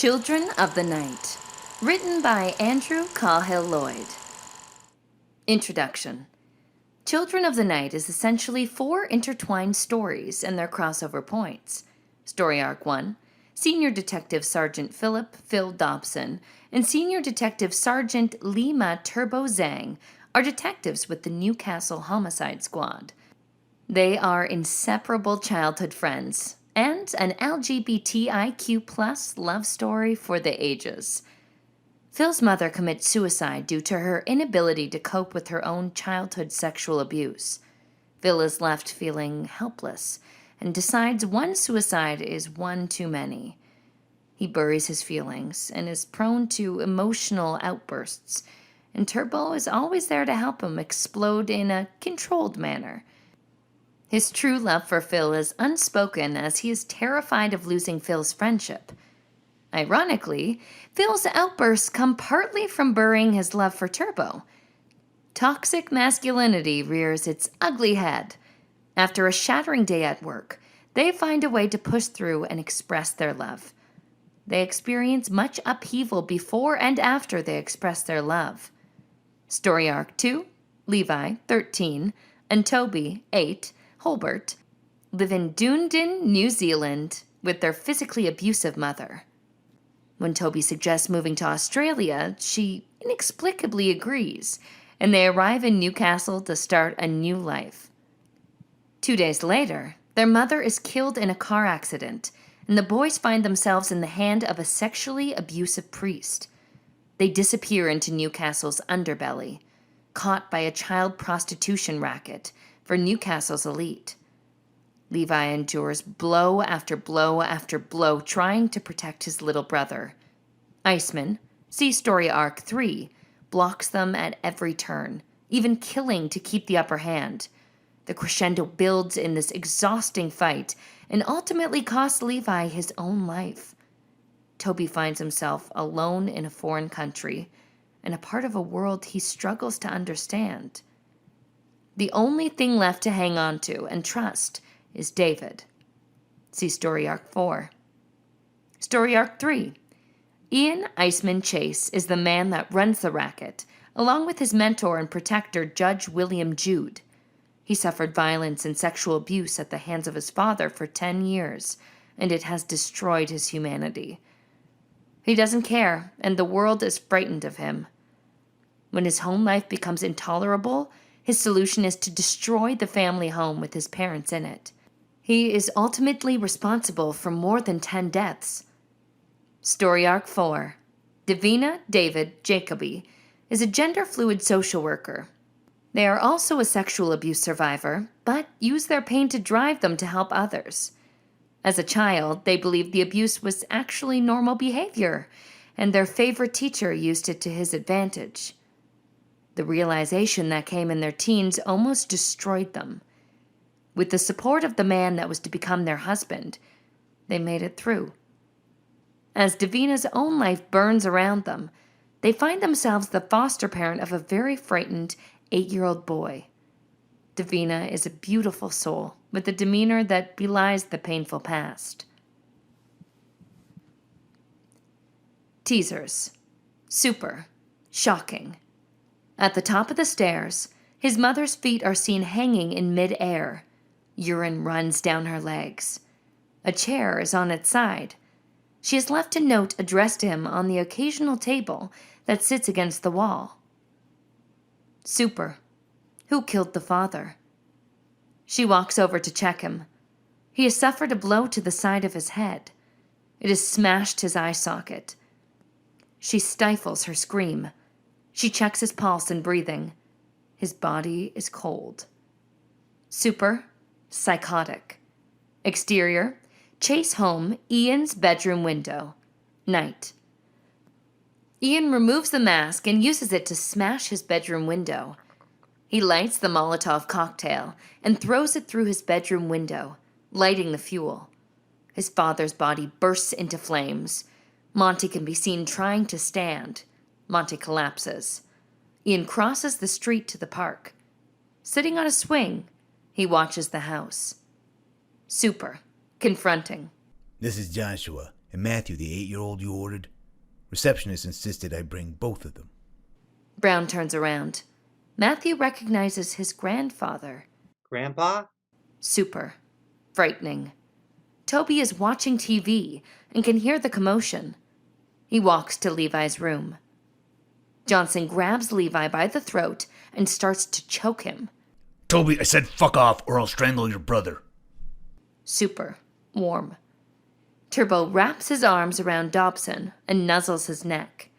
Children of the Night. Written by Andrew Cahill-Lloyd. Introduction. Children of the Night is essentially 4 intertwined stories and their crossover points. Story Arc 1, Senior Detective Sergeant Phil Dobson and Senior Detective Sergeant Lima Turbo Zhang are detectives with the Newcastle Homicide Squad. They are inseparable childhood friends and an LGBTIQ+ love story for the ages. Phil's mother commits suicide due to her inability to cope with her own childhood sexual abuse. Phil is left feeling helpless and decides one suicide is one too many. He buries his feelings and is prone to emotional outbursts, and Turbo is always there to help him explode in a controlled manner. His true love for Phil is unspoken as he is terrified of losing Phil's friendship. Ironically, Phil's outbursts come partly from burying his love for Turbo. Toxic masculinity rears its ugly head. After a shattering day at work, they find a way to push through and express their love. They experience much upheaval before and after they express their love. Story Arc 2, Levi, 13, and Toby, 8, Holbert, live in Dunedin, New Zealand, with their physically abusive mother. When Toby suggests moving to Australia, she inexplicably agrees, and they arrive in Newcastle to start a new life. 2 days later, their mother is killed in a car accident, and the boys find themselves in the hand of a sexually abusive priest. They disappear into Newcastle's underbelly, caught by a child prostitution racket for Newcastle's elite. Levi endures blow after blow after blow trying to protect his little brother. Iceman, see Story Arc 3, blocks them at every turn, even killing to keep the upper hand. The crescendo builds in this exhausting fight and ultimately costs Levi his own life. Toby finds himself alone in a foreign country and a part of a world he struggles to understand. The only thing left to hang on to and trust is David. See Story Arc 4. Story Arc 3. Ian Iceman Chase is the man that runs the racket, along with his mentor and protector, Judge William Jude. He suffered violence and sexual abuse at the hands of his father for 10 years, and it has destroyed his humanity. He doesn't care, and the world is frightened of him. When his home life becomes intolerable, his solution is to destroy the family home with his parents in it. He is ultimately responsible for more than 10 deaths. Story Arc 4. Davina David Jacoby is a gender-fluid social worker. They are also a sexual abuse survivor, but use their pain to drive them to help others. As a child, they believed the abuse was actually normal behavior, and their favorite teacher used it to his advantage. The realization that came in their teens almost destroyed them. With the support of the man that was to become their husband, they made it through. As Davina's own life burns around them, they find themselves the foster parent of a very frightened 8-year-old boy. Davina is a beautiful soul with a demeanor that belies the painful past. Teasers. Super. Shocking. At the top of the stairs, his mother's feet are seen hanging in mid-air. Urine runs down her legs. A chair is on its side. She has left a note addressed to him on the occasional table that sits against the wall. Super. Who killed the father? She walks over to check him. He has suffered a blow to the side of his head. It has smashed his eye socket. She stifles her scream. She checks his pulse and breathing. His body is cold. Super. Psychotic. Exterior. Chase home, Ian's bedroom window. Night. Ian removes the mask and uses it to smash his bedroom window. He lights the Molotov cocktail and throws it through his bedroom window, lighting the fuel. His father's body bursts into flames. Monty can be seen trying to stand. Monty collapses. Ian crosses the street to the park. Sitting on a swing, he watches the house. Super. Confronting. This is Joshua. And Matthew, the 8-year-old you ordered? Receptionist insisted I bring both of them. Brown turns around. Matthew recognizes his grandfather. Grandpa? Super. Frightening. Toby is watching TV and can hear the commotion. He walks to Levi's room. Johnson grabs Levi by the throat and starts to choke him. Toby, I said fuck off or I'll strangle your brother. Super. Warm. Turbo wraps his arms around Dobson and nuzzles his neck.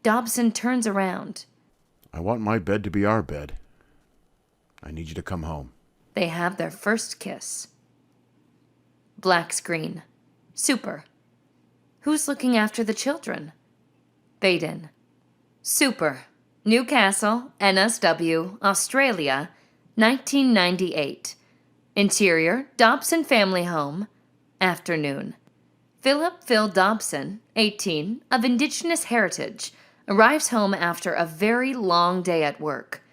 Dobson turns around. I want my bed to be our bed. I need you to come home. They have their first kiss. Black screen. Super. Who's looking after the children? Fade in. Super. Newcastle, NSW, Australia, 1998. Interior, Dobson family home. Afternoon. Phil Dobson, 18, of Indigenous heritage, arrives home after a very long day at work.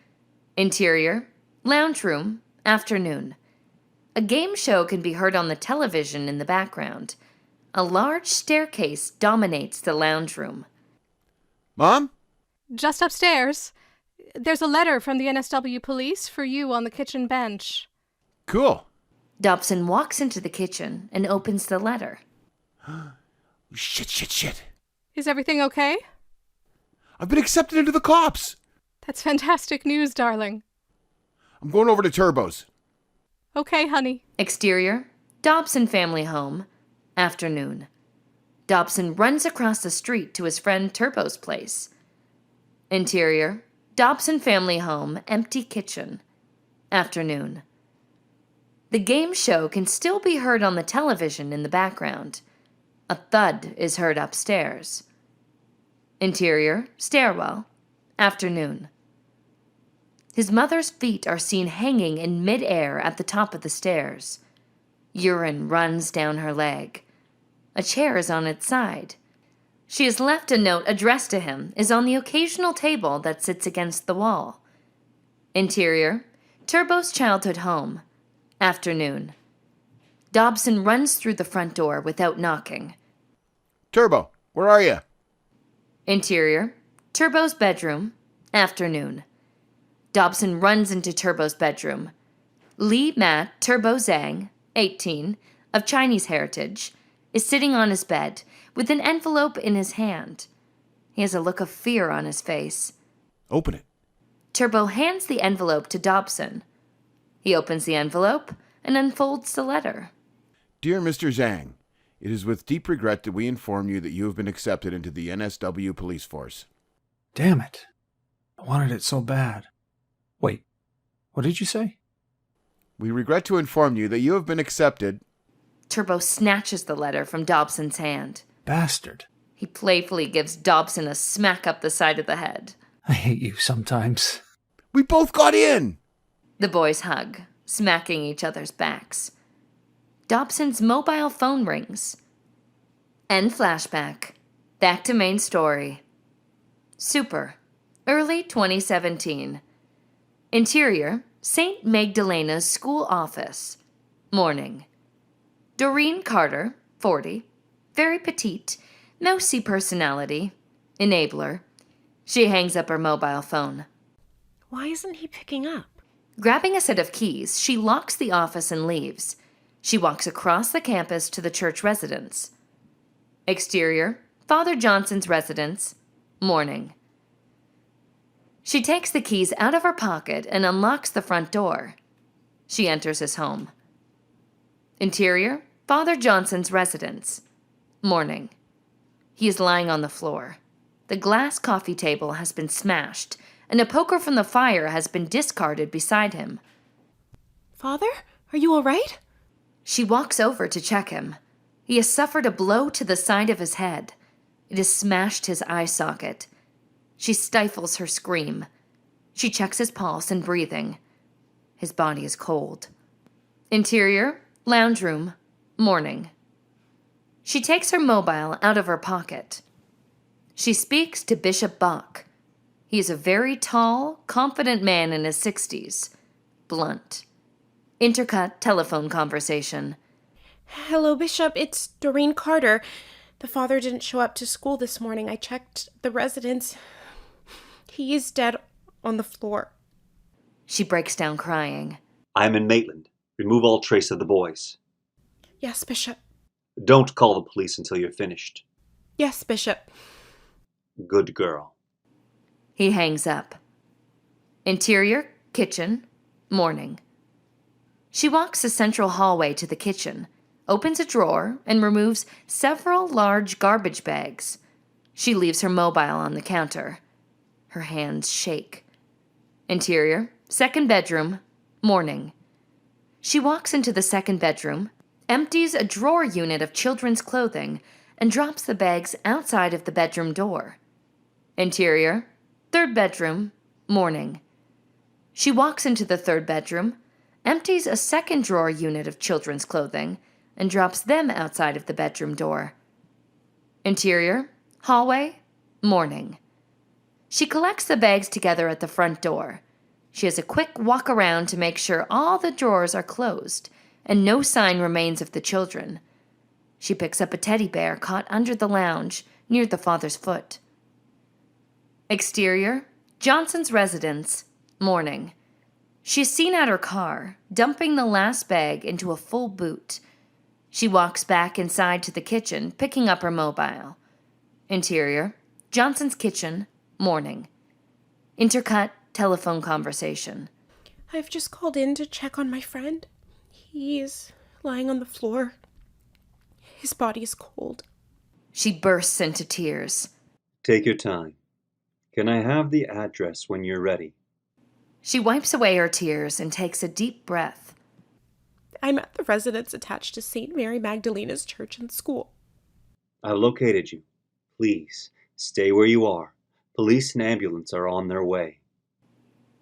Interior, lounge room, afternoon. A game show can be heard on the television in the background. A large staircase dominates the lounge room. Mom? Just upstairs. There's a letter from the NSW police for you on the kitchen bench. Cool. Dobson walks into the kitchen and opens the letter. Shit. Is everything okay? I've been accepted into the cops. That's fantastic news, darling. I'm going over to Turbo's. Okay, honey. Exterior, Dobson family home. Afternoon. Dobson runs across the street to his friend Turbo's place. Interior, Dobson family home, empty kitchen. Afternoon. The game show can still be heard on the television in the background. A thud is heard upstairs. Interior, stairwell. Afternoon. His mother's feet are seen hanging in mid-air at the top of the stairs. Urine runs down her leg. A chair is on its side. She has left a note addressed to him, is on the occasional table that sits against the wall. Interior, Turbo's childhood home. Afternoon. Dobson runs through the front door without knocking. Turbo, where are you? Interior, Turbo's bedroom. Afternoon. Dobson runs into Turbo's bedroom. Lee Matt Turbo Zhang, 18, of Chinese heritage, is sitting on his bed with an envelope in his hand. He has a look of fear on his face. Open it. Turbo hands the envelope to Dobson. He opens the envelope and unfolds the letter. Dear Mr. Zhang, it is with deep regret that we inform you that you have been accepted into the NSW police force. Damn it. I wanted it so bad. Wait, what did you say? We regret to inform you that you have been accepted. Turbo snatches the letter from Dobson's hand. Bastard. He playfully gives Dobson a smack up the side of the head. I hate you sometimes. We both got in! The boys hug, smacking each other's backs. Dobson's mobile phone rings. End flashback. Back to main story. Super. Early 2017. Interior, St. Magdalena's school office. Morning. Doreen Carter, 40. Very petite. Mousy personality. Enabler. She hangs up her mobile phone. Why isn't he picking up? Grabbing a set of keys, she locks the office and leaves. She walks across the campus to the church residence. Exterior, Father Johnson's residence. Morning. She takes the keys out of her pocket and unlocks the front door. She enters his home. Interior, Father Johnson's residence. Morning. He is lying on the floor. The glass coffee table has been smashed, and a poker from the fire has been discarded beside him. Father, are you all right? She walks over to check him. He has suffered a blow to the side of his head. It has smashed his eye socket. She stifles her scream. She checks his pulse and breathing. His body is cold. Interior, lounge room, morning. She takes her mobile out of her pocket. She speaks to Bishop Bach. He is a very tall, confident man in his 60s. Blunt. Intercut telephone conversation. Hello, Bishop. It's Doreen Carter. The father didn't show up to school this morning. I checked the residence. He is dead on the floor. She breaks down crying. I'm in Maitland. Remove all trace of the boys. Yes, Bishop. Don't call the police until you're finished. Yes, Bishop. Good girl. He hangs up. Interior, kitchen, morning. She walks the central hallway to the kitchen, opens a drawer, and removes several large garbage bags. She leaves her mobile on the counter. Her hands shake. Interior, second bedroom, morning. She walks into the second bedroom, empties a drawer unit of children's clothing, and drops the bags outside of the bedroom door. Interior, third bedroom, morning. She walks into the third bedroom, empties a second drawer unit of children's clothing, and drops them outside of the bedroom door. Interior, hallway, morning. She collects the bags together at the front door. She has a quick walk around to make sure all the drawers are closed and no sign remains of the children. She picks up a teddy bear caught under the lounge near the father's foot. Exterior, Johnson's residence, morning. She's seen at her car, dumping the last bag into a full boot. She walks back inside to the kitchen, picking up her mobile. Interior, Johnson's kitchen, morning. Intercut telephone conversation. I've just called in to check on my friend. He's lying on the floor. His body is cold. She bursts into tears. Take your time. Can I have the address when you're ready? She wipes away her tears and takes a deep breath. I'm at the residence attached to St. Mary Magdalena's church and school. I've located you. Please, stay where you are. Police and ambulance are on their way.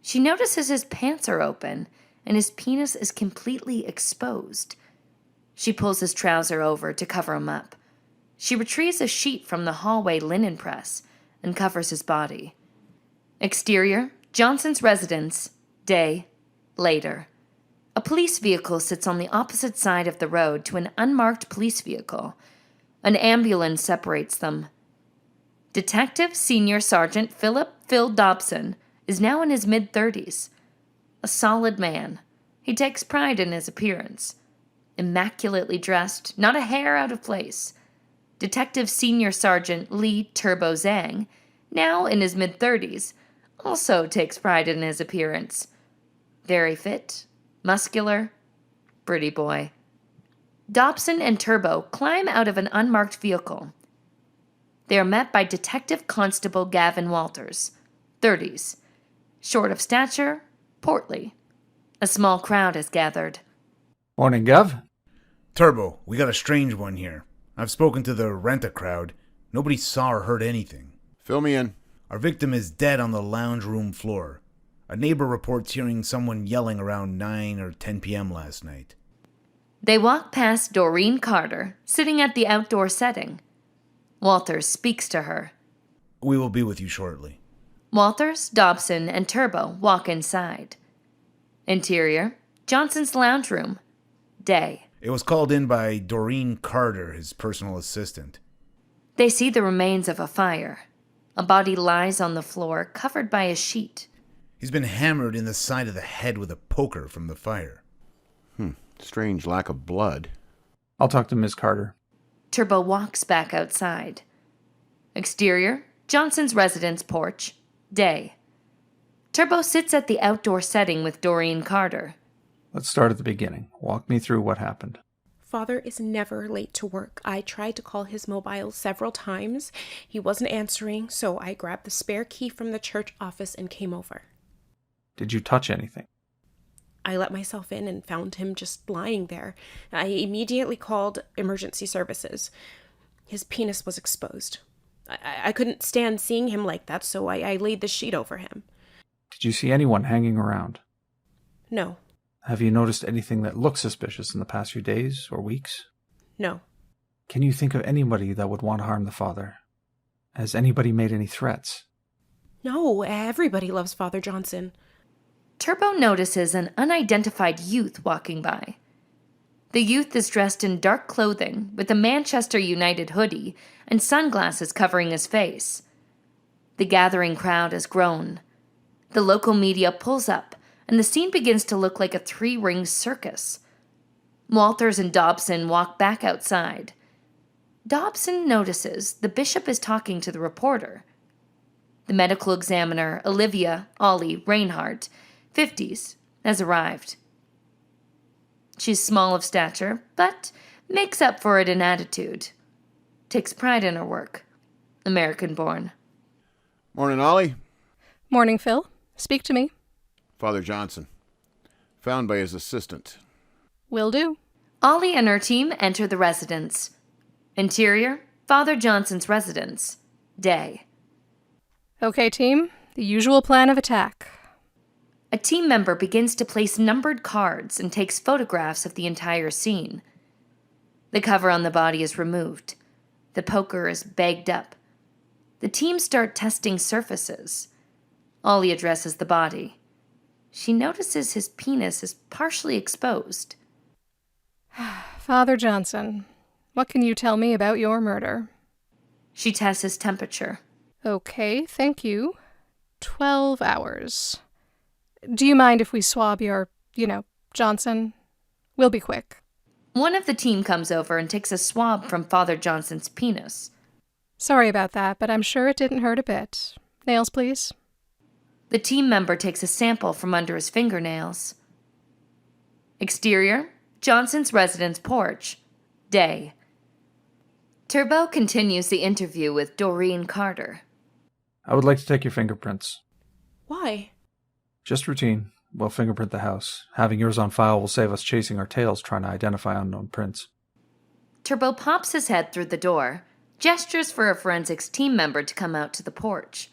She notices his pants are open and his penis is completely exposed. She pulls his trouser over to cover him up. She retrieves a sheet from the hallway linen press and covers his body. Exterior, Johnson's residence, day, later. A police vehicle sits on the opposite side of the road to an unmarked police vehicle. An ambulance separates them. Detective Senior Sergeant Phil Dobson is now in his mid-30s. A solid man. He takes pride in his appearance. Immaculately dressed, not a hair out of place. Detective Senior Sergeant Lee Turbo Zhang, now in his mid-30s, also takes pride in his appearance. Very fit, muscular, pretty boy. Dobson and Turbo climb out of an unmarked vehicle. They are met by Detective Constable Gavin Walters, 30s. Short of stature, portly. A small crowd has gathered. Morning, Gov. Turbo, we got a strange one here. I've spoken to the rent-a-crowd. Nobody saw or heard anything. Fill me in. Our victim is dead on the lounge room floor. A neighbor reports hearing someone yelling around 9 or 10 p.m. last night. They walk past Doreen Carter, sitting at the outdoor setting. Walters speaks to her. We will be with you shortly. Walters, Dobson, and Turbo walk inside. Interior, Johnson's lounge room. Day. It was called in by Doreen Carter, his personal assistant. They see the remains of a fire. A body lies on the floor, covered by a sheet. He's been hammered in the side of the head with a poker from the fire. Strange lack of blood. I'll talk to Miss Carter. Turbo walks back outside. Exterior, Johnson's residence porch. Day. Turbo sits at the outdoor setting with Doreen Carter. Let's start at the beginning. Walk me through what happened. Father is never late to work. I tried to call his mobile several times. He wasn't answering, so I grabbed the spare key from the church office and came over. Did you touch anything? I let myself in and found him just lying there. I immediately called emergency services. His penis was exposed. I couldn't stand seeing him like that, so I laid the sheet over him. Did you see anyone hanging around? No. Have you noticed anything that looks suspicious in the past few days or weeks? No. Can you think of anybody that would want to harm the father? Has anybody made any threats? No, everybody loves Father Johnson. Turbo notices an unidentified youth walking by. The youth is dressed in dark clothing with a Manchester United hoodie and sunglasses covering his face. The gathering crowd has grown. The local media pulls up, and the scene begins to look like a three-ring circus. Walters and Dobson walk back outside. Dobson notices the bishop is talking to the reporter. The medical examiner, Olivia Ollie Reinhardt, 50s, has arrived. She's small of stature, but makes up for it in attitude. Takes pride in her work. American-born. Morning, Ollie. Morning, Phil. Speak to me. Father Johnson. Found by his assistant. Will do. Ollie and her team enter the residence. Interior, Father Johnson's residence. Day. Okay, team. The usual plan of attack. A team member begins to place numbered cards and takes photographs of the entire scene. The cover on the body is removed. The poker is bagged up. The team start testing surfaces. Ollie addresses the body. She notices his penis is partially exposed. Father Johnson, what can you tell me about your murder? She tests his temperature. Okay, thank you. 12 hours. Do you mind if we swab your, Johnson? We'll be quick. One of the team comes over and takes a swab from Father Johnson's penis. Sorry about that, but I'm sure it didn't hurt a bit. Nails, please. The team member takes a sample from under his fingernails. Exterior, Johnson's residence porch. Day. Turbo continues the interview with Doreen Carter. I would like to take your fingerprints. Why? Just routine. We'll fingerprint the house. Having yours on file will save us chasing our tails trying to identify unknown prints. Turbo pops his head through the door, gestures for a forensics team member to come out to the porch.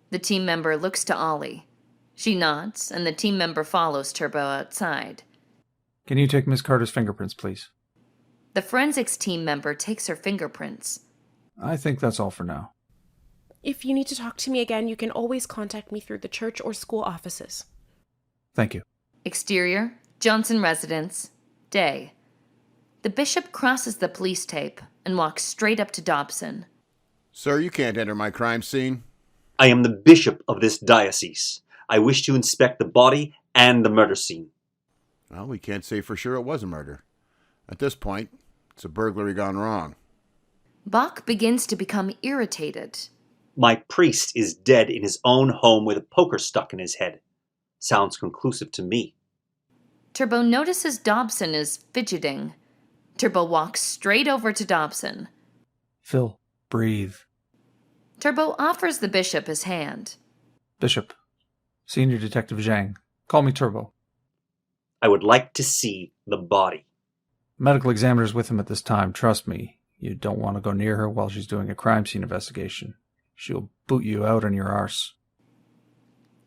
The team member looks to Ollie. She nods, and the team member follows Turbo outside. Can you take Miss Carter's fingerprints, please? The forensics team member takes her fingerprints. I think that's all for now. If you need to talk to me again, you can always contact me through the church or school offices. Thank you. Exterior, Johnson residence. Day. The bishop crosses the police tape and walks straight up to Dobson. Sir, you can't enter my crime scene. I am the bishop of this diocese. I wish to inspect the body and the murder scene. Well, we can't say for sure it was a murder. At this point, it's a burglary gone wrong. Bach begins to become irritated. My priest is dead in his own home with a poker stuck in his head. Sounds conclusive to me. Turbo notices Dobson is fidgeting. Turbo walks straight over to Dobson. Phil, breathe. Turbo offers the bishop his hand. Bishop. Senior Detective Zhang. Call me Turbo. I would like to see the body. Medical examiner's with him at this time. Trust me, you don't want to go near her while she's doing a crime scene investigation. She'll boot you out on your arse.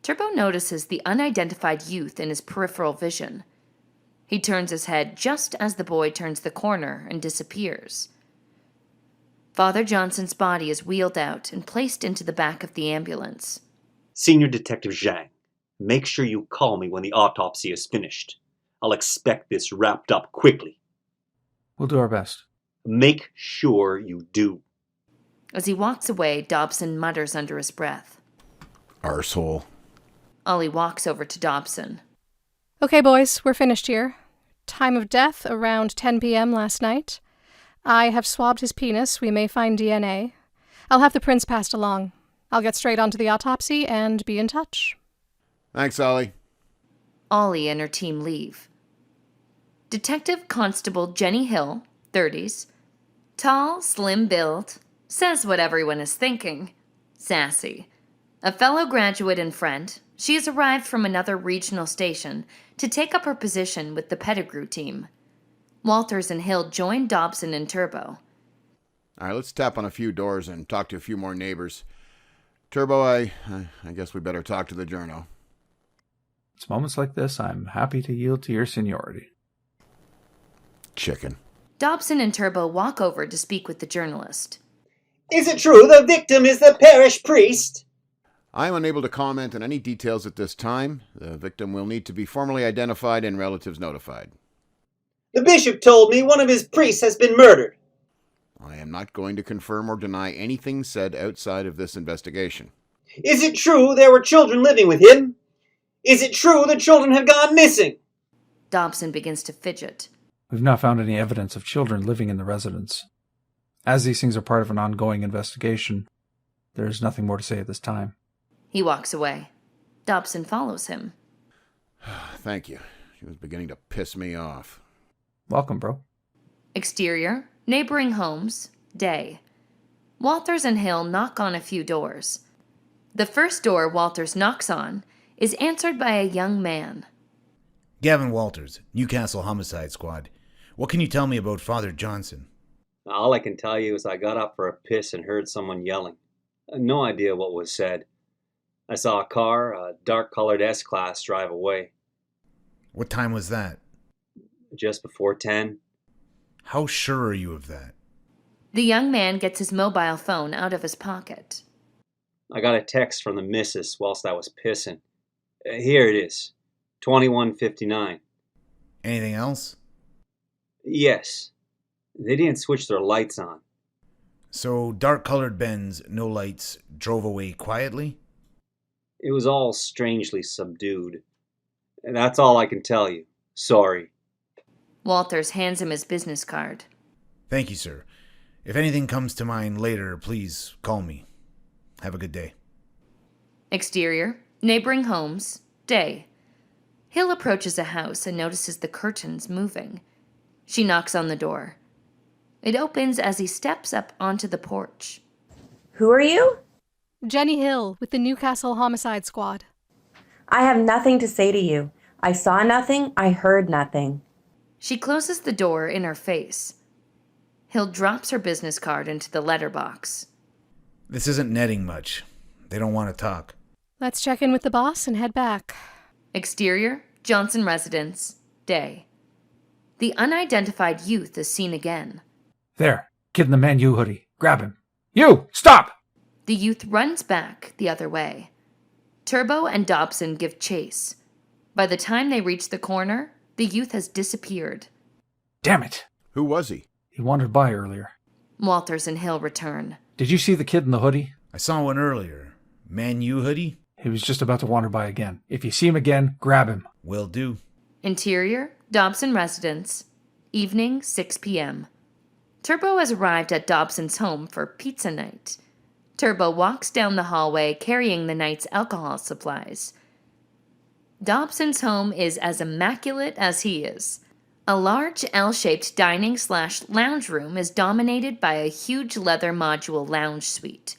Turbo notices the unidentified youth in his peripheral vision. He turns his head just as the boy turns the corner and disappears. Father Johnson's body is wheeled out and placed into the back of the ambulance. Senior Detective Zhang, make sure you call me when the autopsy is finished. I'll expect this wrapped up quickly. We'll do our best. Make sure you do. As he walks away, Dobson mutters under his breath. Arsehole. Ollie walks over to Dobson. Okay, boys, we're finished here. Time of death around 10 p.m. last night. I have swabbed his penis. We may find DNA. I'll have the prints passed along. I'll get straight onto the autopsy and be in touch. Thanks, Ollie. Ollie and her team leave. Detective Constable Jenny Hill, 30s, tall, slim build, says what everyone is thinking. Sassy. A fellow graduate and friend, she has arrived from another regional station to take up her position with the Pettigrew team. Walters and Hill join Dobson and Turbo. All right, let's tap on a few doors and talk to a few more neighbors. Turbo, I guess we better talk to the journo. It's moments like this I'm happy to yield to your seniority. Chicken. Dobson and Turbo walk over to speak with the journalist. Is it true the victim is the parish priest? I am unable to comment on any details at this time. The victim will need to be formally identified and relatives notified. The bishop told me one of his priests has been murdered. I am not going to confirm or deny anything said outside of this investigation. Is it true there were children living with him? Is it true the children have gone missing? Dobson begins to fidget. We've not found any evidence of children living in the residence. As these things are part of an ongoing investigation, there is nothing more to say at this time. He walks away. Dobson follows him. Thank you. She was beginning to piss me off. Welcome, bro. Exterior, neighboring homes, day. Walters and Hill knock on a few doors. The first door Walters knocks on is answered by a young man. Gavin Walters, Newcastle Homicide Squad. What can you tell me about Father Johnson? All I can tell you is I got up for a piss and heard someone yelling. No idea what was said. I saw a car, a dark-colored S-Class, drive away. What time was that? Just before 10. How sure are you of that? The young man gets his mobile phone out of his pocket. I got a text from the missus whilst I was pissing. Here it is. 21:59. Anything else? Yes. They didn't switch their lights on. So, dark-colored Benz, no lights, drove away quietly? It was all strangely subdued. And that's all I can tell you. Sorry. Walters hands him his business card. Thank you, sir. If anything comes to mind later, please call me. Have a good day. Exterior, neighboring homes, day. Hill approaches a house and notices the curtains moving. She knocks on the door. It opens as he steps up onto the porch. Who are you? Jenny Hill with the Newcastle Homicide Squad. I have nothing to say to you. I saw nothing. I heard nothing. She closes the door in her face. Hill drops her business card into the letterbox. This isn't netting much. They don't want to talk. Let's check in with the boss and head back. Exterior, Johnson residence, day. The unidentified youth is seen again. There, kid in the Man U hoodie. Grab him. You! Stop! The youth runs back the other way. Turbo and Dobson give chase. By the time they reach the corner, the youth has disappeared. Damn it! Who was he? He wandered by earlier. Walters and Hill return. Did you see the kid in the hoodie? I saw one earlier. Man U hoodie? He was just about to wander by again. If you see him again, grab him. Will do. Interior, Dobson residence, evening 6 p.m. Turbo has arrived at Dobson's home for pizza night. Turbo walks down the hallway carrying the night's alcohol supplies. Dobson's home is as immaculate as he is. A large L-shaped dining/lounge room is dominated by a huge leather module lounge suite.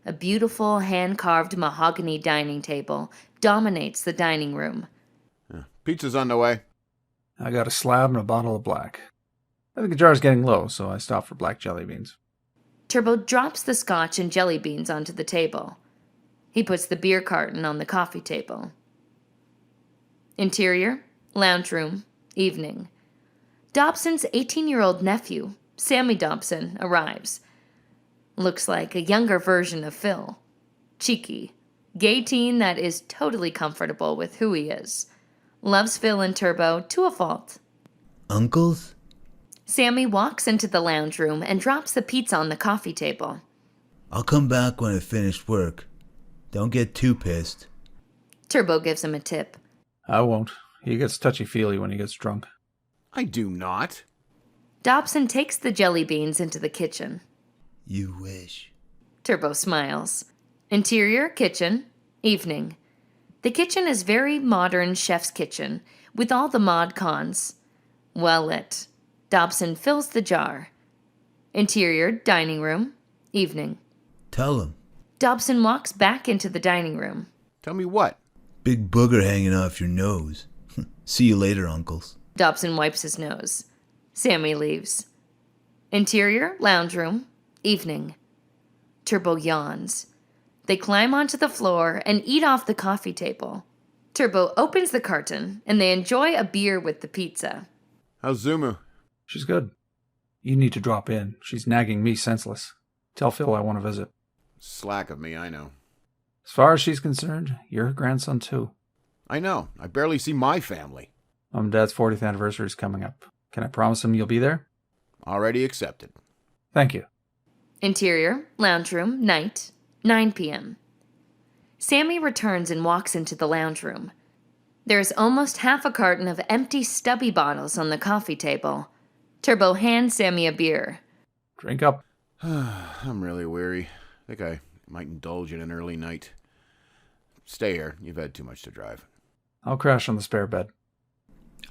A beautiful hand-carved mahogany dining table dominates the dining room. Pizza's on the way. I got a slab and a bottle of black. I think the jar's getting low, so I stopped for black jelly beans. Turbo drops the scotch and jelly beans onto the table. He puts the beer carton on the coffee table. Interior, lounge room, evening. Dobson's 18-year-old nephew, Sammy Dobson, arrives. Looks like a younger version of Phil. Cheeky. Gay teen that is totally comfortable with who he is. Loves Phil and Turbo to a fault. Uncles? Sammy walks into the lounge room and drops the pizza on the coffee table. I'll come back when I finish work. Don't get too pissed. Turbo gives him a tip. I won't. He gets touchy-feely when he gets drunk. I do not. Dobson takes the jelly beans into the kitchen. You wish. Turbo smiles. Interior, kitchen, evening. The kitchen is very modern chef's kitchen, with all the mod cons. Well lit. Dobson fills the jar. Interior, dining room, evening. Tell him. Dobson walks back into the dining room. Tell me what? Big booger hanging off your nose. See you later, uncles. Dobson wipes his nose. Sammy leaves. Interior, lounge room, evening. Turbo yawns. They climb onto the floor and eat off the coffee table. Turbo opens the carton, and they enjoy a beer with the pizza. How's Zumu? She's good. You need to drop in. She's nagging me senseless. Tell Phil I want to visit. Slack of me, I know. As far as she's concerned, you're her grandson too. I know. I barely see my family. Mom and Dad's 40th anniversary is coming up. Can I promise him you'll be there? Already accepted. Thank you. Interior, lounge room, night, 9 p.m. Sammy returns and walks into the lounge room. There's almost half a carton of empty stubby bottles on the coffee table. Turbo hands Sammy a beer. Drink up. I'm really weary. I think I might indulge in an early night. Stay here. You've had too much to drive. I'll crash on the spare bed.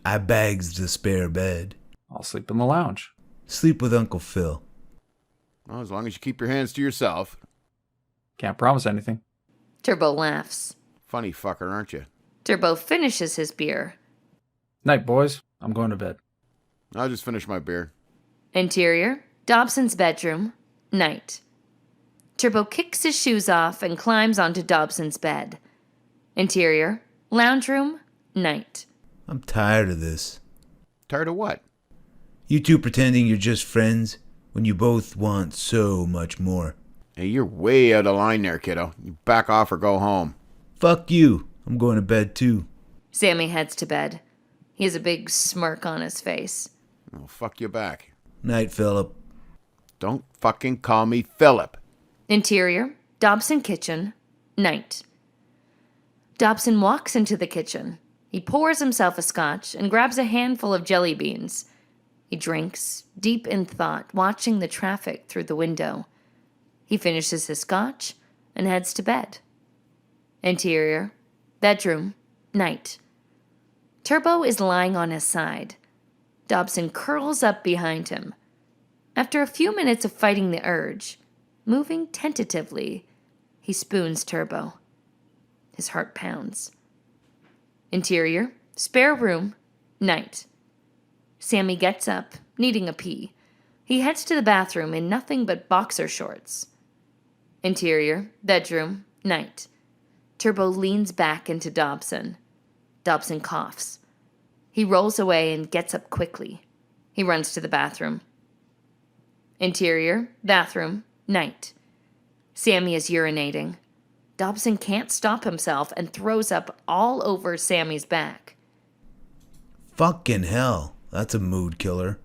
I bags the spare bed. I'll sleep in the lounge. Sleep with Uncle Phil. Well, as long as you keep your hands to yourself. Can't promise anything. Turbo laughs. Funny fucker, aren't you? Turbo finishes his beer. Night, boys. I'm going to bed. I'll just finish my beer. Interior, Dobson's bedroom, night. Turbo kicks his shoes off and climbs onto Dobson's bed. Interior, lounge room, night. I'm tired of this. Tired of what? You two pretending you're just friends when you both want so much more. Hey, you're way out of line there, kiddo. You back off or go home. Fuck you. I'm going to bed too. Sammy heads to bed. He has a big smirk on his face. I'll fuck you back. Night, Philip. Don't fucking call me Philip. Interior, Dobson kitchen, night. Dobson walks into the kitchen. He pours himself a scotch and grabs a handful of jelly beans. He drinks, deep in thought, watching the traffic through the window. He finishes his scotch and heads to bed. Interior, bedroom, night. Turbo is lying on his side. Dobson curls up behind him. After a few minutes of fighting the urge, moving tentatively, he spoons Turbo. His heart pounds. Interior, spare room, night. Sammy gets up, needing a pee. He heads to the bathroom in nothing but boxer shorts. Interior, bedroom, night. Turbo leans back into Dobson. Dobson coughs. He rolls away and gets up quickly. He runs to the bathroom. Interior, bathroom, night. Sammy is urinating. Dobson can't stop himself and throws up all over Sammy's back. Fucking hell. That's a mood killer.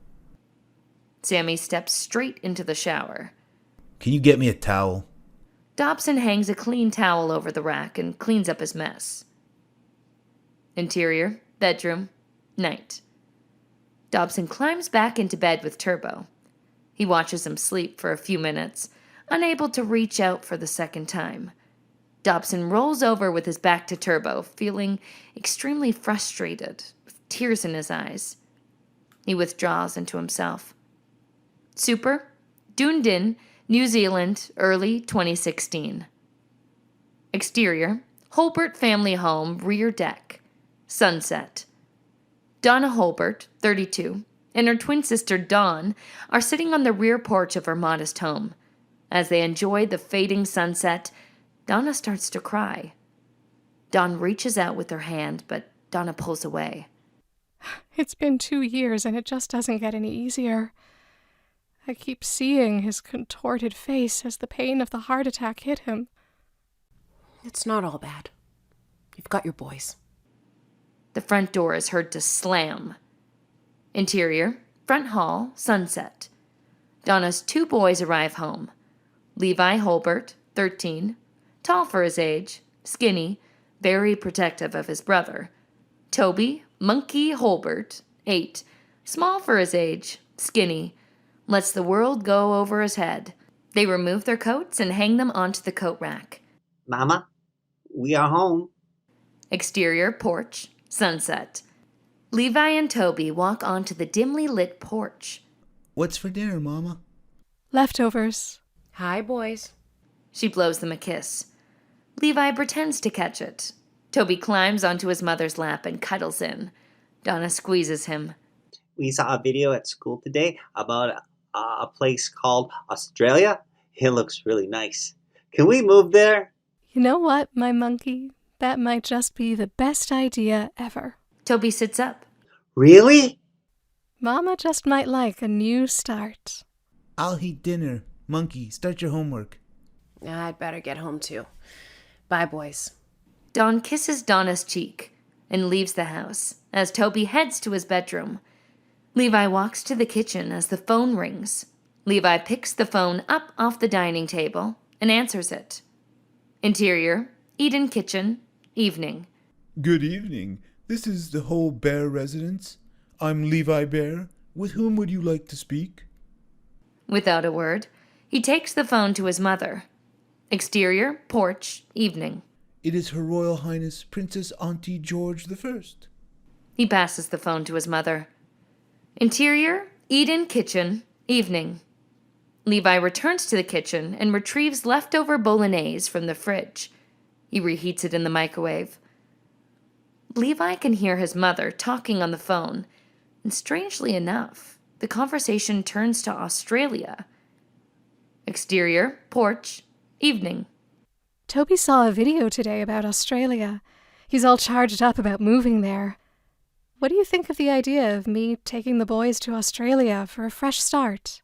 Sammy steps straight into the shower. Can you get me a towel? Dobson hangs a clean towel over the rack and cleans up his mess. Interior, bedroom, night. Dobson climbs back into bed with Turbo. He watches him sleep for a few minutes, unable to reach out for the second time. Dobson rolls over with his back to Turbo, feeling extremely frustrated, with tears in his eyes. He withdraws into himself. Super, Dunedin, New Zealand, early 2016. Exterior, Holbert family home, rear deck. Sunset. Donna Holbert, 32, and her twin sister Dawn are sitting on the rear porch of her modest home. As they enjoy the fading sunset, Donna starts to cry. Dawn reaches out with her hand, but Donna pulls away. It's been 2 years and it just doesn't get any easier. I keep seeing his contorted face as the pain of the heart attack hit him. It's not all bad. You've got your boys. The front door is heard to slam. Interior, front hall, sunset. Donna's 2 boys arrive home. Levi Holbert, 13, tall for his age, skinny, very protective of his brother. Toby, Monkey Holbert, 8, small for his age, skinny, lets the world go over his head. They remove their coats and hang them onto the coat rack. Mama, we are home. Exterior, porch, sunset. Levi and Toby walk onto the dimly lit porch. What's for dinner, Mama? Leftovers. Hi, boys. She blows them a kiss. Levi pretends to catch it. Toby climbs onto his mother's lap and cuddles in. Donna squeezes him. We saw a video at school today about a place called Australia. It looks really nice. Can we move there? You know what, my monkey? That might just be the best idea ever. Toby sits up. Really? Mama just might like a new start. I'll heat dinner. Monkey, start your homework. I'd better get home too. Bye, boys. Dawn kisses Donna's cheek and leaves the house as Toby heads to his bedroom. Levi walks to the kitchen as the phone rings. Levi picks the phone up off the dining table and answers it. Interior, Eden kitchen, evening. Good evening. This is the Whole Bear residence. I'm Levi Bear. With whom would you like to speak? Without a word, he takes the phone to his mother. Exterior, porch, evening. It is Her Royal Highness Princess Auntie George the First. He passes the phone to his mother. Interior, Eden kitchen, evening. Levi returns to the kitchen and retrieves leftover bolognese from the fridge. He reheats it in the microwave. Levi can hear his mother talking on the phone, and strangely enough, the conversation turns to Australia. Exterior, porch, evening. Toby saw a video today about Australia. He's all charged up about moving there. What do you think of the idea of me taking the boys to Australia for a fresh start?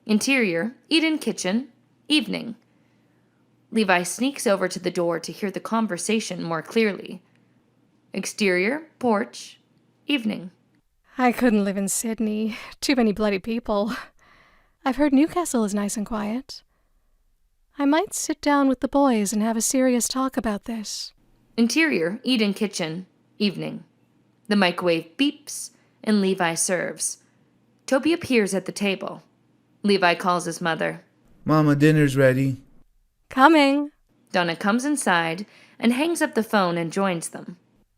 Interior, Eden kitchen, evening. Levi sneaks over to the door to hear the conversation more clearly. Exterior, porch, evening. I couldn't live in Sydney. Too many bloody people. I've heard Newcastle is nice and quiet. I might sit down with the boys and have a serious talk about this. Interior, Eden kitchen, evening. The microwave beeps, and Levi serves. Toby appears at the table. Levi calls his mother. Mama, dinner's ready. Coming. Donna comes inside and hangs up the phone and joins them.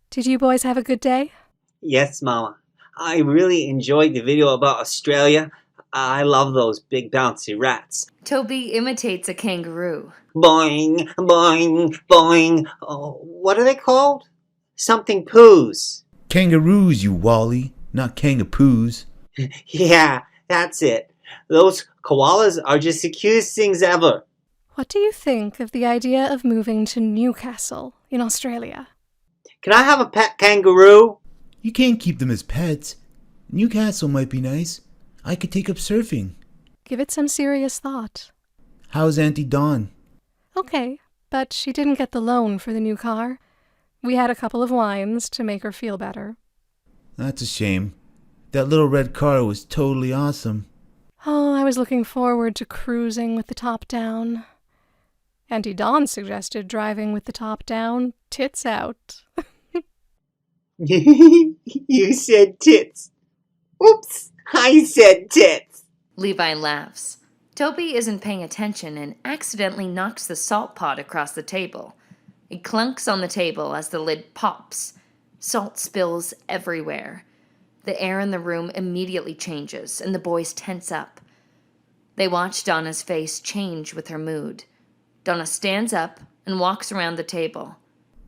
Did you boys have a good day? Yes, Mama. I really enjoyed the video about Australia. I love those big bouncy rats. Toby imitates a kangaroo. Boing, boing, boing. Oh, what are they called? Something poos. Kangaroos, you Wally, not kangapoos. Yeah, that's it. Those koalas are just the cutest things ever. What do you think of the idea of moving to Newcastle in Australia? Can I have a pet kangaroo? You can't keep them as pets. Newcastle might be nice. I could take up surfing. Give it some serious thought. How's Auntie Dawn? Okay, but she didn't get the loan for the new car. We had a couple of wines to make her feel better. That's a shame. That little red car was totally awesome. Oh, I was looking forward to cruising with the top down. Auntie Dawn suggested driving with the top down, tits out. You said tits. Oops, I said tits. Levi laughs. Toby isn't paying attention and accidentally knocks the salt pot across the table. It clunks on the table as the lid pops. Salt spills everywhere. The air in the room immediately changes, and the boys tense up. They watch Donna's face change with her mood. Donna stands up and walks around the table.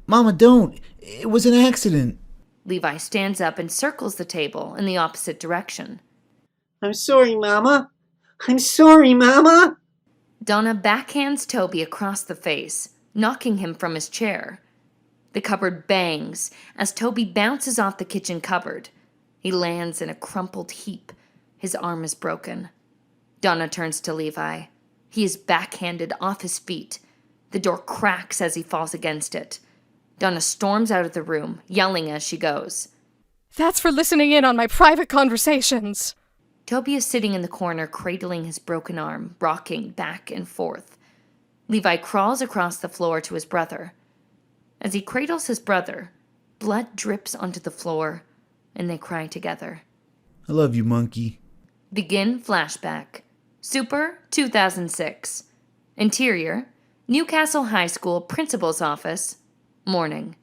Mama, don't. It was an accident. Levi stands up and circles the table in the opposite direction. I'm sorry, Mama. I'm sorry, Mama. Donna backhands Toby across the face, knocking him from his chair. The cupboard bangs as Toby bounces off the kitchen cupboard. He lands in a crumpled heap. His arm is broken. Donna turns to Levi. He is backhanded off his feet. The door cracks as he falls against it. Donna storms out of the room, yelling as she goes. That's for listening in on my private conversations. Toby is sitting in the corner, cradling his broken arm, rocking back and forth. Levi crawls across the floor to his brother. As he cradles his brother, blood drips onto the floor, and they cry together. I love you, monkey. Begin flashback. Super 2006. Interior, Newcastle High School Principal's Office. Morning.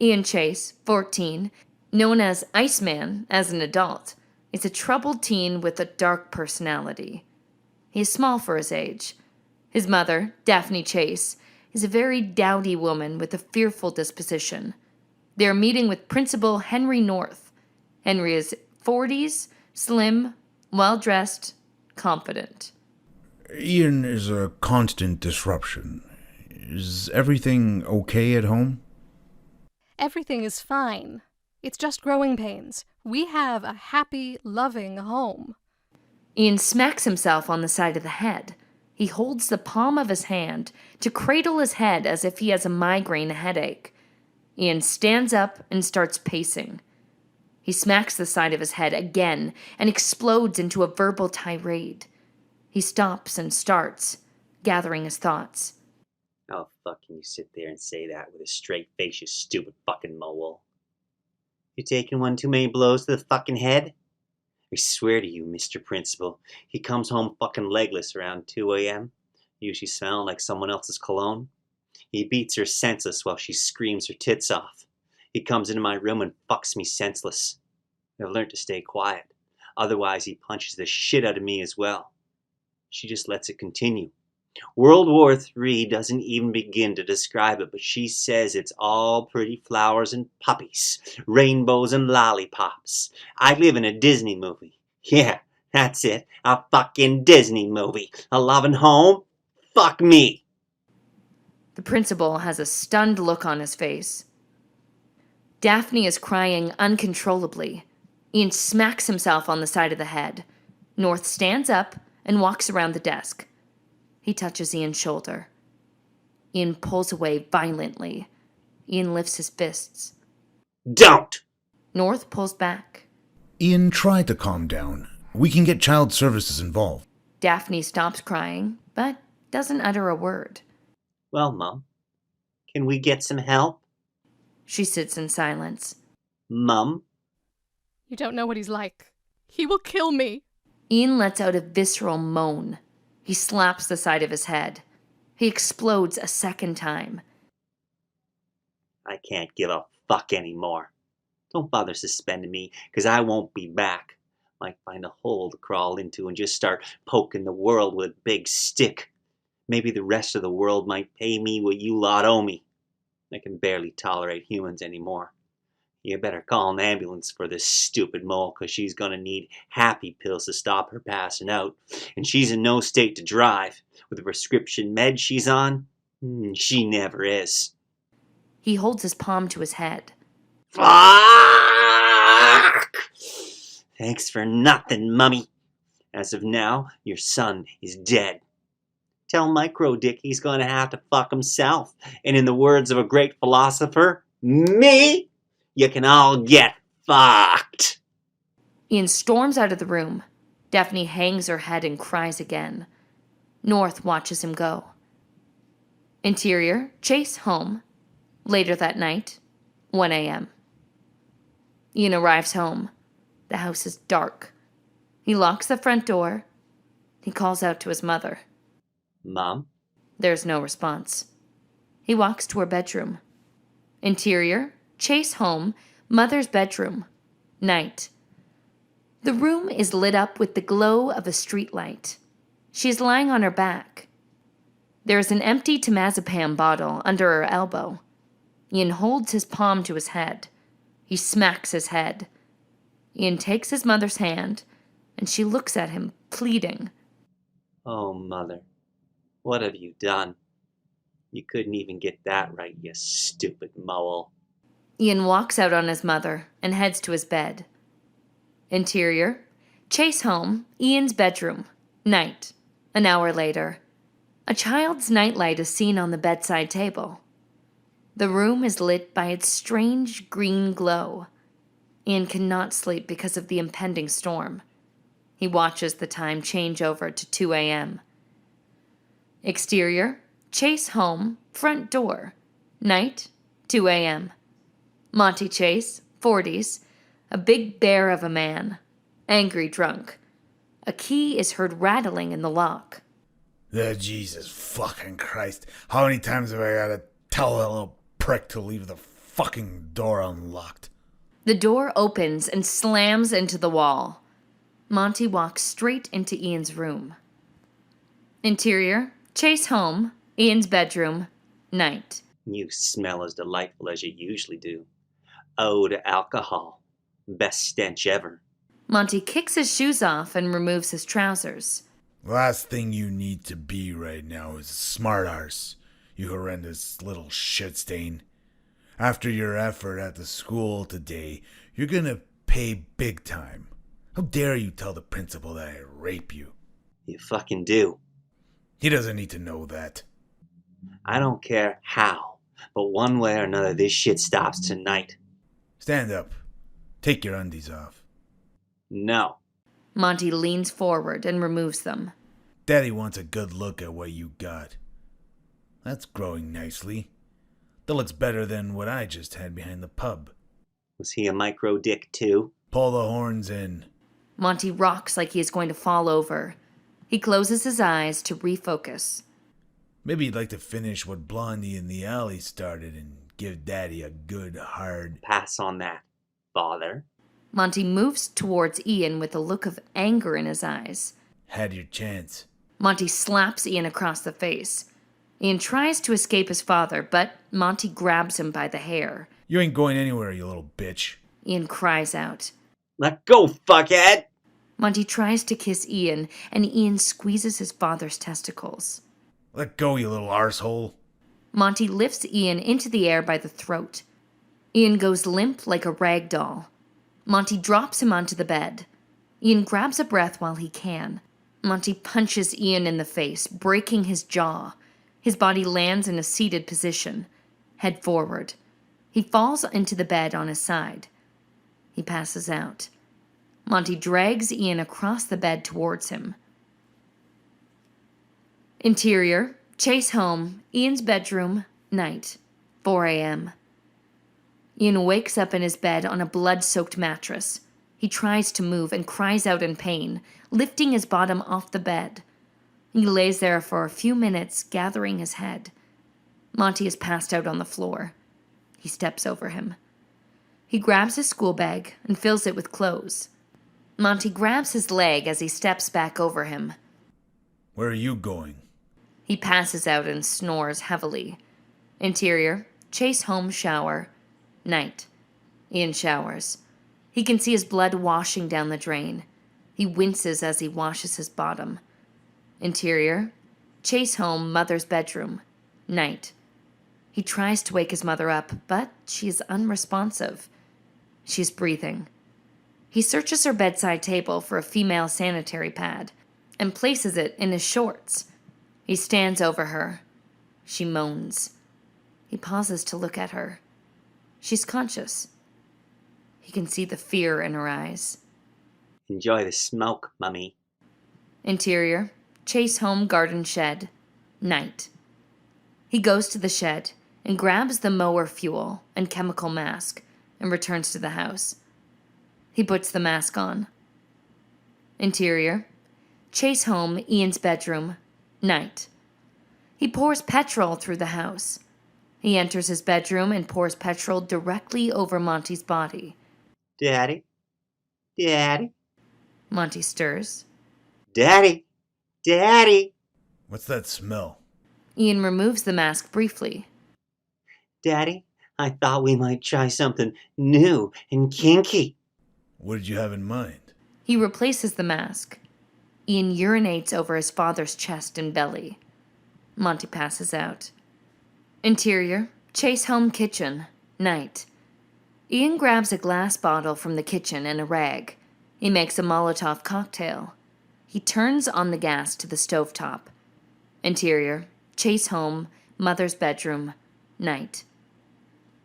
Ian Chase, 14, known as Iceman as an adult, is a troubled teen with a dark personality. He is small for his age. His mother, Daphne Chase, is a very dowdy woman with a fearful disposition. They are meeting with Principal Henry North. Henry is 40s, slim, well-dressed, confident. Ian is a constant disruption. Is everything okay at home? Everything is fine. It's just growing pains. We have a happy, loving home. Ian smacks himself on the side of the head. He holds the palm of his hand to cradle his head as if he has a migraine headache. Ian stands up and starts pacing. He smacks the side of his head again and explodes into a verbal tirade. He stops and starts, gathering his thoughts. How the fuck can you sit there and say that with a straight face, you stupid fucking mole? You taking one too many blows to the fucking head? I swear to you, Mr. Principal, he comes home fucking legless around 2 a.m., usually smelling like someone else's cologne. He beats her senseless while she screams her tits off. He comes into my room and fucks me senseless. I've learned to stay quiet. Otherwise, he punches the shit out of me as well. She just lets it continue. World War III doesn't even begin to describe it, but she says it's all pretty flowers and puppies, rainbows and lollipops. I live in a Disney movie. Yeah, that's it. A fucking Disney movie. A loving home? Fuck me. The principal has a stunned look on his face. Daphne is crying uncontrollably. Ian smacks himself on the side of the head. North stands up and walks around the desk. He touches Ian's shoulder. Ian pulls away violently. Ian lifts his fists. Don't! North pulls back. Ian, try to calm down. We can get child services involved. Daphne stops crying, but doesn't utter a word. Well, Mum, can we get some help? She sits in silence. Mum? You don't know what he's like. He will kill me. Ian lets out a visceral moan. He slaps the side of his head. He explodes a second time. I can't give a fuck anymore. Don't bother suspending me, 'cause I won't be back. Might find a hole to crawl into and just start poking the world with a big stick. Maybe the rest of the world might pay me what you lot owe me. I can barely tolerate humans anymore. You better call an ambulance for this stupid mole, 'cause she's gonna need happy pills to stop her passing out. And she's in no state to drive. With the prescription meds she's on, she never is. He holds his palm to his head. Fuck! Thanks for nothing, Mummy. As of now, your son is dead. Tell Micro Dick he's gonna have to fuck himself. And in the words of a great philosopher, me, you can all get fucked. Ian storms out of the room. Daphne hangs her head and cries again. North watches him go. Interior, Chase home. Later that night, 1 a.m. Ian arrives home. The house is dark. He locks the front door. He calls out to his mother. Mom? There's no response. He walks to her bedroom. Interior, Chase home, mother's bedroom. Night. The room is lit up with the glow of a streetlight. She is lying on her back. There is an empty temazepam bottle under her elbow. Ian holds his palm to his head. He smacks his head. Ian takes his mother's hand, and she looks at him, pleading. Oh, Mother, what have you done? You couldn't even get that right, you stupid mole. Ian walks out on his mother and heads to his bed. Interior, Chase home, Ian's bedroom. Night. An hour later. A child's nightlight is seen on the bedside table. The room is lit by its strange green glow. Ian cannot sleep because of the impending storm. He watches the time change over to 2 a.m. Exterior, Chase home, front door. Night, 2 a.m. Monty Chase, 40s, a big bear of a man, angry drunk. A key is heard rattling in the lock. Jesus fucking Christ. How many times have I gotta tell that little prick to leave the fucking door unlocked? The door opens and slams into the wall. Monty walks straight into Ian's room. Interior, Chase home, Ian's bedroom, night. You smell as delightful as you usually do. Oh, to alcohol. Best stench ever. Monty kicks his shoes off and removes his trousers. Last thing you need to be right now is a smart arse, you horrendous little shit stain. After your effort at the school today, you're gonna pay big time. How dare you tell the principal that I rape you? You fucking do. He doesn't need to know that. I don't care how, but one way or another this shit stops tonight. Stand up. Take your undies off. No. Monty leans forward and removes them. Daddy wants a good look at what you got. That's growing nicely. That looks better than what I just had behind the pub. Was he a micro dick too? Pull the horns in. Monty rocks like he is going to fall over. He closes his eyes to refocus. Maybe you'd like to finish what Blondie in the alley started and give Daddy a good, hard... Pass on that, father. Monty moves towards Ian with a look of anger in his eyes. Had your chance. Monty slaps Ian across the face. Ian tries to escape his father, but Monty grabs him by the hair. You ain't going anywhere, you little bitch. Ian cries out. Let go, fuckhead! Monty tries to kiss Ian, and Ian squeezes his father's testicles. Let go, you little arsehole. Monty lifts Ian into the air by the throat. Ian goes limp like a rag doll. Monty drops him onto the bed. Ian grabs a breath while he can. Monty punches Ian in the face, breaking his jaw. His body lands in a seated position, head forward. He falls into the bed on his side. He passes out. Monty drags Ian across the bed towards him. Interior, Chase home, Ian's bedroom, night, 4 a.m. Ian wakes up in his bed on a blood-soaked mattress. He tries to move and cries out in pain, lifting his bottom off the bed. He lays there for a few minutes, gathering his head. Monty is passed out on the floor. He steps over him. He grabs his school bag and fills it with clothes. Monty grabs his leg as he steps back over him. Where are you going? He passes out and snores heavily. Interior, Chase home shower, night. Ian showers. He can see his blood washing down the drain. He winces as he washes his bottom. Interior, Chase home, mother's bedroom, night. He tries to wake his mother up, but she is unresponsive. She is breathing. He searches her bedside table for a female sanitary pad and places it in his shorts. He stands over her. She moans. He pauses to look at her. She's conscious. He can see the fear in her eyes. Enjoy the smoke, Mummy. Interior, Chase home garden shed, night. He goes to the shed and grabs the mower fuel and chemical mask and returns to the house. He puts the mask on. Interior, Chase home, Ian's bedroom, night. He pours petrol through the house. He enters his bedroom and pours petrol directly over Monty's body. Daddy? Daddy? Monty stirs. Daddy? Daddy? What's that smell? Ian removes the mask briefly. Daddy, I thought we might try something new and kinky. What did you have in mind? He replaces the mask. Ian urinates over his father's chest and belly. Monty passes out. Interior, Chase home kitchen, night. Ian grabs a glass bottle from the kitchen and a rag. He makes a Molotov cocktail. He turns on the gas to the stovetop. Interior, Chase home, mother's bedroom, night.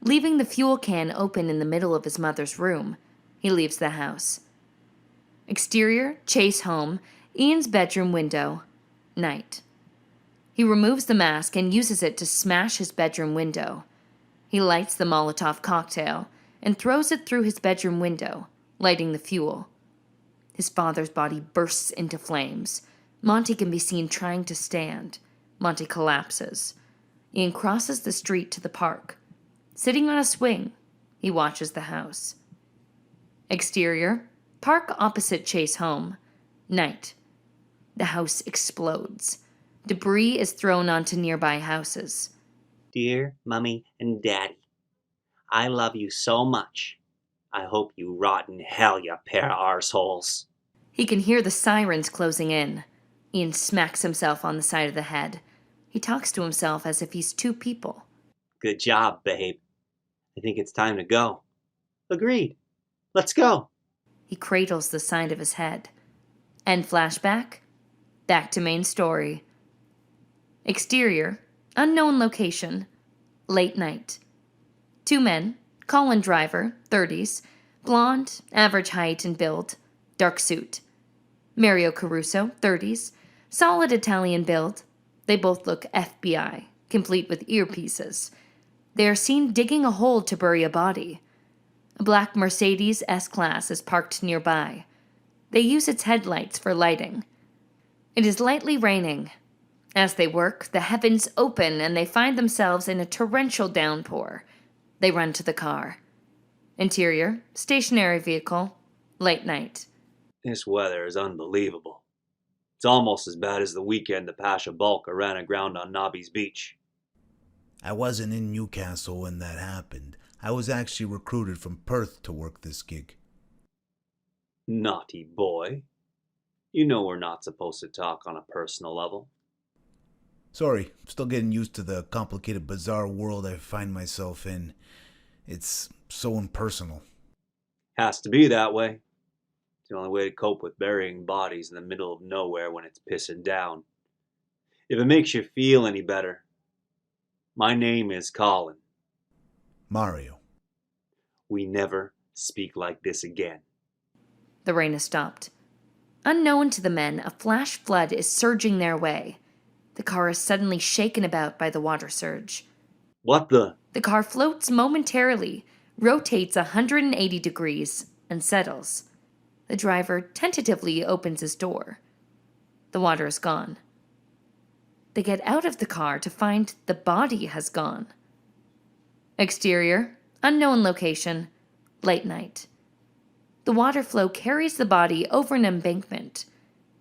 Leaving the fuel can open in the middle of his mother's room, he leaves the house. Exterior, Chase home, Ian's bedroom window, night. He removes the mask and uses it to smash his bedroom window. He lights the Molotov cocktail and throws it through his bedroom window, lighting the fuel. His father's body bursts into flames. Monty can be seen trying to stand. Monty collapses. Ian crosses the street to the park. Sitting on a swing, he watches the house. Exterior, park opposite Chase home, night. The house explodes. Debris is thrown onto nearby houses. Dear Mummy and Daddy, I love you so much. I hope you rot in hell, you pair of arseholes. He can hear the sirens closing in. Ian smacks himself on the side of the head. He talks to himself as if he's two people. Good job, babe. I think it's time to go. Agreed. Let's go. He cradles the side of his head. End flashback. Back to main story. Exterior, unknown location, late night. Two men, Colin Driver, 30s, Blonde, average height and build, dark suit. Mario Caruso, 30s, solid Italian build. They both look FBI, complete with earpieces. They are seen digging a hole to bury a body. A black Mercedes S-Class is parked nearby. They use its headlights for lighting. It is lightly raining. As they work, the heavens open and they find themselves in a torrential downpour. They run to the car. Interior, stationary vehicle, late night. This weather is unbelievable. It's almost as bad as the weekend the Pasha Bulka ran aground on Nobby's Beach. I wasn't in Newcastle when that happened. I was actually recruited from Perth to work this gig. Naughty boy. You know we're not supposed to talk on a personal level. Sorry, I'm still getting used to the complicated, bizarre world I find myself in. It's so impersonal. Has to be that way. It's the only way to cope with burying bodies in the middle of nowhere when it's pissing down. If it makes you feel any better, my name is Colin. Mario. We never speak like this again. The rain has stopped. Unknown to the men, a flash flood is surging their way. The car is suddenly shaken about by the water surge. What the? The car floats momentarily, rotates 180 degrees, and settles. The driver tentatively opens his door. The water is gone. They get out of the car to find the body has gone. Exterior, unknown location, late night. The water flow carries the body over an embankment.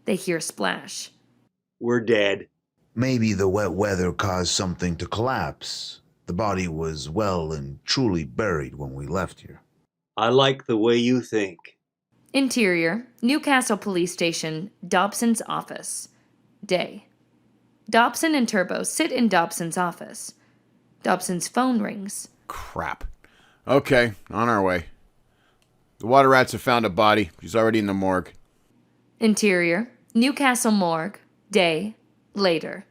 They hear splash. We're dead. Maybe the wet weather caused something to collapse. The body was well and truly buried when we left here. I like the way you think. Interior, Newcastle Police Station, Dobson's office. Day. Dobson and Turbo sit in Dobson's office. Dobson's phone rings. Crap. Okay, on our way. The water rats have found a body. She's already in the morgue. Interior, Newcastle morgue. Day. Later.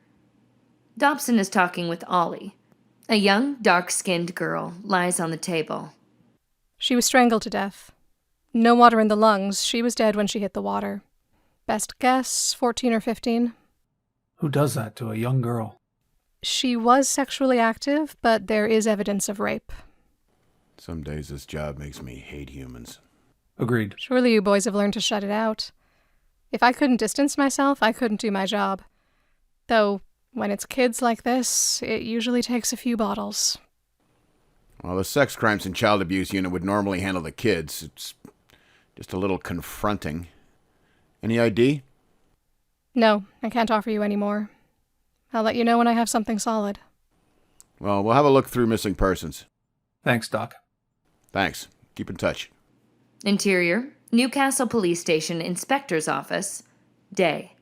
Dobson is talking with Ollie. A young, dark-skinned girl lies on the table. She was strangled to death. No water in the lungs. She was dead when she hit the water. Best guess, 14 or 15. Who does that to a young girl? She was sexually active, but there is evidence of rape. Some days this job makes me hate humans. Agreed. Surely you boys have learned to shut it out. If I couldn't distance myself, I couldn't do my job. Though, when it's kids like this, it usually takes a few bottles. Well, the sex crimes and child abuse unit would normally handle the kids. It's just a little confronting. Any ID? No, I can't offer you any more. I'll let you know when I have something solid. Well, we'll have a look through missing persons. Thanks, Doc. Thanks. Keep in touch. Interior, Newcastle Police Station Inspector's Office. Day.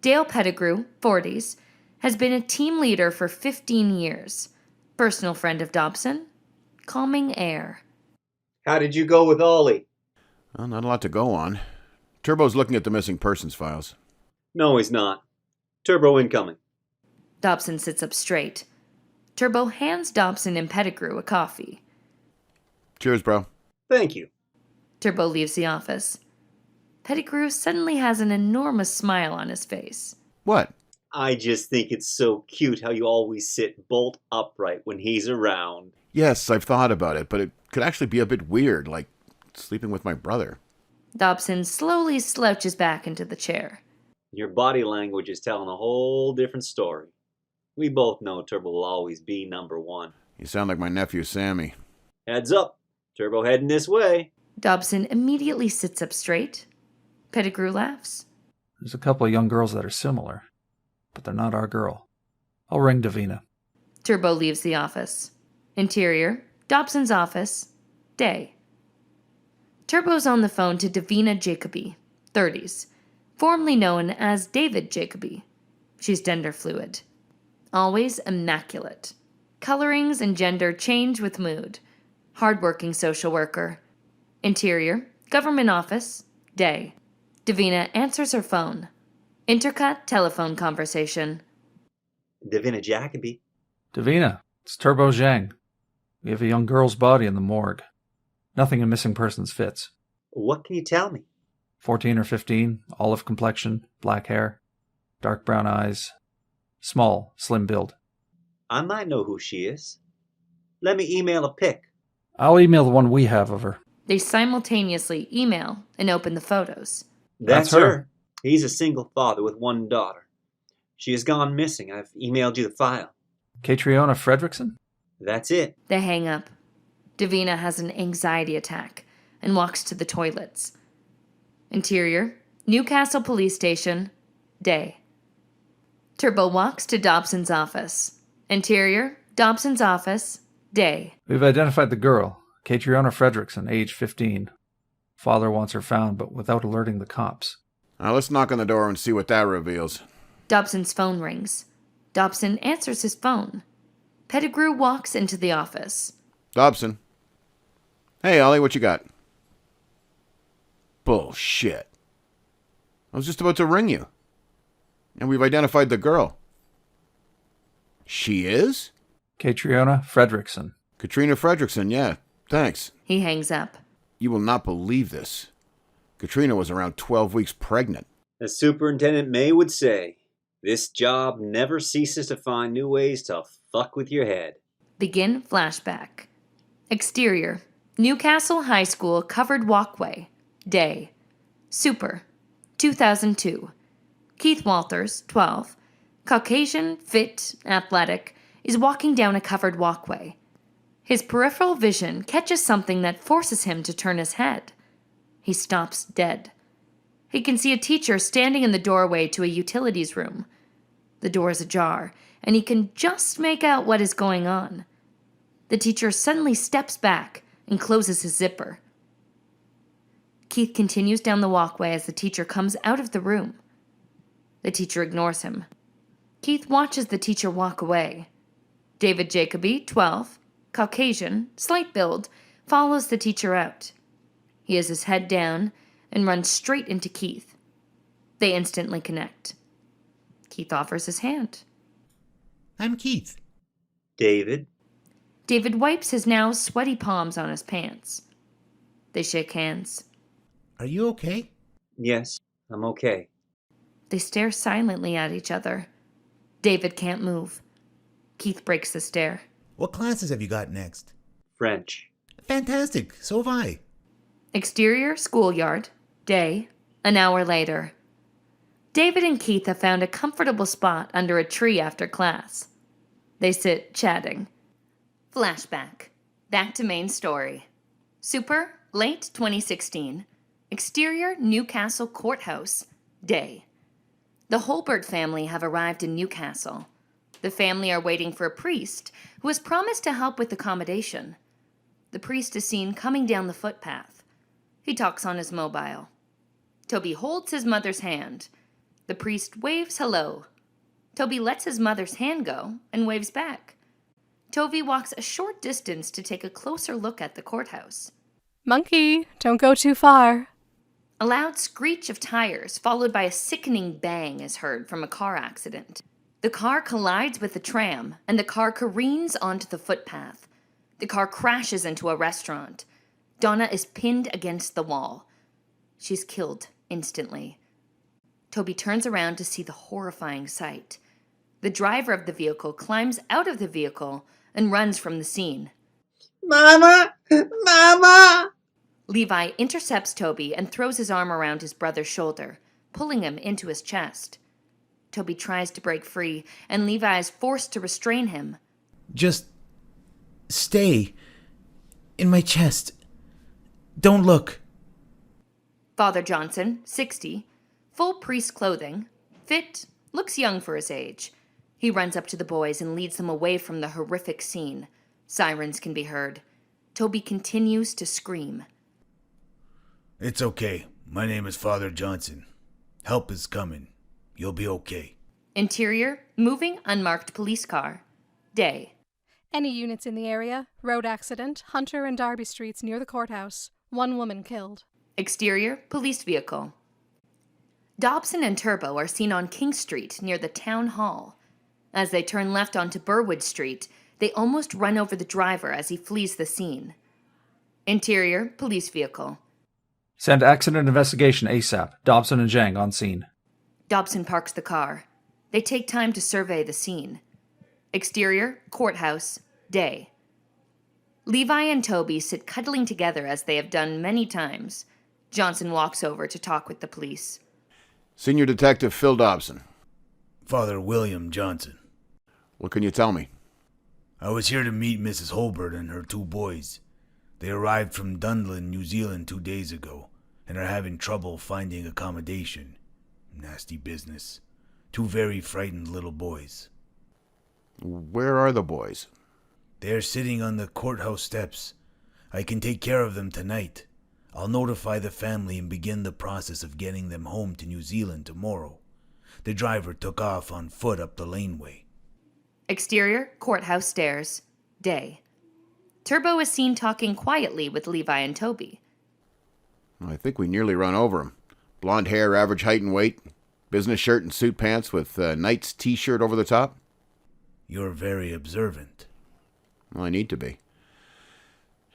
Dale Pettigrew, 40s, has been a team leader for 15 years. Personal friend of Dobson. Calming air. How did you go with Ollie? Well, not a lot to go on. Turbo's looking at the missing persons files. No, he's not. Turbo incoming. Dobson sits up straight. Turbo hands Dobson and Pettigrew a coffee. Cheers, bro. Thank you. Turbo leaves the office. Pettigrew suddenly has an enormous smile on his face. What? I just think it's so cute how you always sit bolt upright when he's around. Yes, I've thought about it, but it could actually be a bit weird, like sleeping with my brother. Dobson slowly slouches back into the chair. Your body language is telling a whole different story. We both know Turbo will always be number one. You sound like my nephew, Sammy. Heads up. Turbo heading this way. Dobson immediately sits up straight. Pettigrew laughs. There's a couple of young girls that are similar, but they're not our girl. I'll ring Davina. Turbo leaves the office. Interior, Dobson's office. Day. Turbo's on the phone to Davina Jacoby, 30s, formerly known as David Jacoby. She's gender fluid. Always immaculate. Colorings and gender change with mood. Hardworking social worker. Interior, government office. Day. Davina answers her phone. Intercut telephone conversation. Davina Jacoby. Davina, it's Turbo Zhang. We have a young girl's body in the morgue. Nothing in missing persons fits. What can you tell me? 14 or 15, olive complexion, black hair, dark brown eyes, small, slim build. I might know who she is. Let me email a pic. I'll email the one we have of her. They simultaneously email and open the photos. That's her. her. He's a single father with one daughter. She has gone missing. I've emailed you the file. Catriona Fredrickson? That's it. They hang up. Davina has an anxiety attack and walks to the toilets. Interior, Newcastle Police Station, day. Turbo walks to Dobson's office. Interior, Dobson's office, day. We've identified the girl, Catriona Fredrickson, age 15. Father wants her found, but without alerting the cops. Now let's knock on the door and see what that reveals. Dobson's phone rings. Dobson answers his phone. Pettigrew walks into the office. Dobson. Hey, Ollie, what you got? Bullshit. I was just about to ring you. And we've identified the girl. She is? Catriona Fredrickson. Katrina Fredrickson, yeah. Thanks. He hangs up. You will not believe this. Katrina was around 12 weeks pregnant. As Superintendent May would say, this job never ceases to find new ways to fuck with your head. Begin flashback. Exterior, Newcastle High School covered walkway, day. Super, 2002. Keith Walters, 12, Caucasian, fit, athletic, is walking down a covered walkway. His peripheral vision catches something that forces him to turn his head. He stops dead. He can see a teacher standing in the doorway to a utilities room. The door is ajar, and he can just make out what is going on. The teacher suddenly steps back and closes his zipper. Keith continues down the walkway as the teacher comes out of the room. The teacher ignores him. Keith watches the teacher walk away. David Jacoby, 12, Caucasian, slight build, follows the teacher out. He has his head down and runs straight into Keith. They instantly connect. Keith offers his hand. I'm Keith. David? David wipes his now sweaty palms on his pants. They shake hands. Are you okay? Yes, I'm okay. They stare silently at each other. David can't move. Keith breaks the stare. What classes have you got next? French. Fantastic. So have I. Exterior, schoolyard, day, an hour later. David and Keith have found a comfortable spot under a tree after class. They sit chatting. Flashback. Back to main story. Super, late 2016. Exterior, Newcastle Courthouse, day. The Holbert family have arrived in Newcastle. The family are waiting for a priest who has promised to help with accommodation. The priest is seen coming down the footpath. He talks on his mobile. Toby holds his mother's hand. The priest waves hello. Toby lets his mother's hand go and waves back. Toby walks a short distance to take a closer look at the courthouse. Monkey, don't go too far. A loud screech of tires, followed by a sickening bang, is heard from a car accident. The car collides with the tram, and the car careens onto the footpath. The car crashes into a restaurant. Donna is pinned against the wall. She's killed instantly. Toby turns around to see the horrifying sight. The driver of the vehicle climbs out of the vehicle and runs from the scene. Mama! Mama! Levi intercepts Toby and throws his arm around his brother's shoulder, pulling him into his chest. Toby tries to break free, and Levi is forced to restrain him. Just stay in my chest. Don't look. Father Johnson, 60, full priest clothing, fit, looks young for his age. He runs up to the boys and leads them away from the horrific scene. Sirens can be heard. Toby continues to scream. It's okay. My name is Father Johnson. Help is coming. You'll be okay. Interior, moving unmarked police car. Day. Any units in the area? Road accident, Hunter and Darby Streets near the courthouse. 1 woman killed. Exterior, police vehicle. Dobson and Turbo are seen on King Street near the town hall. As they turn left onto Burwood Street, they almost run over the driver as he flees the scene. Interior, police vehicle. Send accident investigation ASAP. Dobson and Zhang on scene. Dobson parks the car. They take time to survey the scene. Exterior, courthouse, day. Levi and Toby sit cuddling together as they have done many times. Johnson walks over to talk with the police. Senior Detective Phil Dobson. Father William Johnson. What can you tell me? I was here to meet Mrs. Holbert and her 2 boys. They arrived from Dunlin, New Zealand 2 days ago, and are having trouble finding accommodation. Nasty business. 2 very frightened little boys. Where are the boys? They are sitting on the courthouse steps. I can take care of them tonight. I'll notify the family and begin the process of getting them home to New Zealand tomorrow. The driver took off on foot up the laneway. Exterior, courthouse stairs, day. Turbo is seen talking quietly with Levi and Toby. I think we nearly run over him. Blonde hair, average height and weight. Business shirt and suit pants with Knight's t-shirt over the top. You're very observant. Well, I need to be.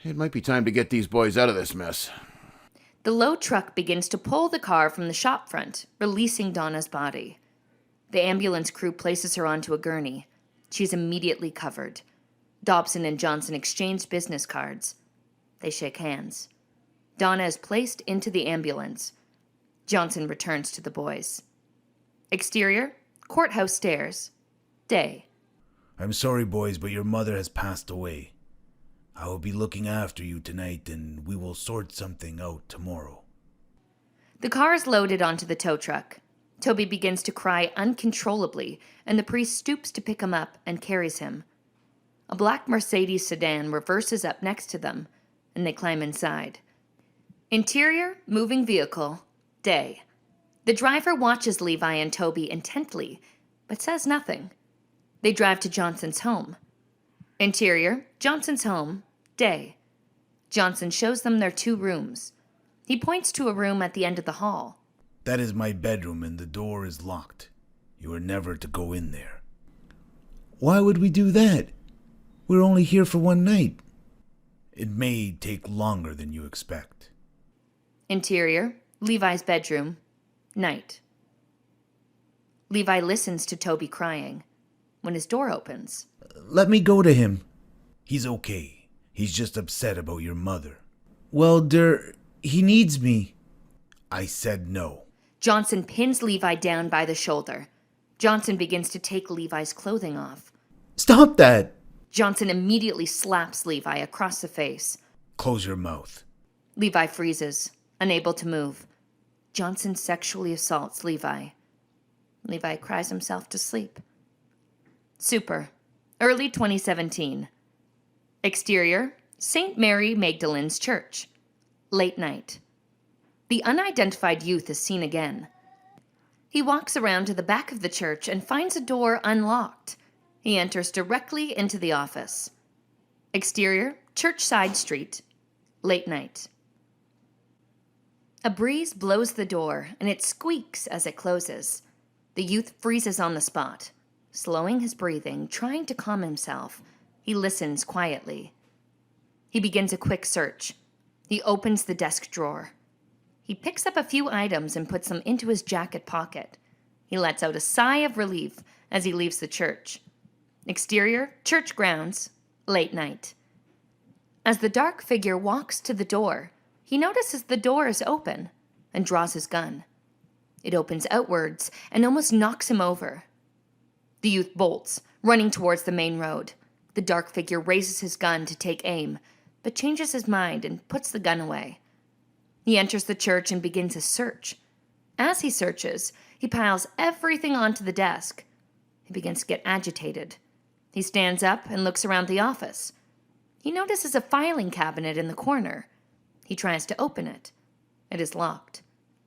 It might be time to get these boys out of this mess. The low truck begins to pull the car from the shop front, releasing Donna's body. The ambulance crew places her onto a gurney. She's immediately covered. Dobson and Johnson exchange business cards. They shake hands. Donna is placed into the ambulance. Johnson returns to the boys. Exterior, courthouse stairs, day. I'm sorry, boys, but your mother has passed away. I will be looking after you tonight, and we will sort something out tomorrow. The car is loaded onto the tow truck. Toby begins to cry uncontrollably, and the priest stoops to pick him up and carries him. A black Mercedes sedan reverses up next to them, and they climb inside. Interior, moving vehicle, day. The driver watches Levi and Toby intently, but says nothing. They drive to Johnson's home. Interior, Johnson's home, day. Johnson shows them their 2 rooms. He points to a room at the end of the hall. That is my bedroom, and the door is locked. You are never to go in there. Why would we do that? We're only here for 1 night. It may take longer than you expect. Interior, Levi's bedroom, night. Levi listens to Toby crying. When his door opens, Let me go to him. He's okay. He's just upset about your mother. Well, he needs me. I said no. Johnson pins Levi down by the shoulder. Johnson begins to take Levi's clothing off. Stop that! Johnson immediately slaps Levi across the face. Close your mouth. Levi freezes, unable to move. Johnson sexually assaults Levi. Levi cries himself to sleep. Super. Early 2017. Exterior, St. Mary Magdalene's Church. Late night. The unidentified youth is seen again. He walks around to the back of the church and finds a door unlocked. He enters directly into the office. Exterior, church side street. Late night. A breeze blows the door, and it squeaks as it closes. The youth freezes on the spot. Slowing his breathing, trying to calm himself, he listens quietly. He begins a quick search. He opens the desk drawer. He picks up a few items and puts them into his jacket pocket. He lets out a sigh of relief as he leaves the church. Exterior, church grounds, late night. As the dark figure walks to the door, he notices the door is open and draws his gun. It opens outwards and almost knocks him over. The youth bolts, running towards the main road. The dark figure raises his gun to take aim, but changes his mind and puts the gun away. He enters the church and begins a search. As he searches, he piles everything onto the desk. He begins to get agitated. He stands up and looks around the office. He notices a filing cabinet in the corner. He tries to open it. It is locked.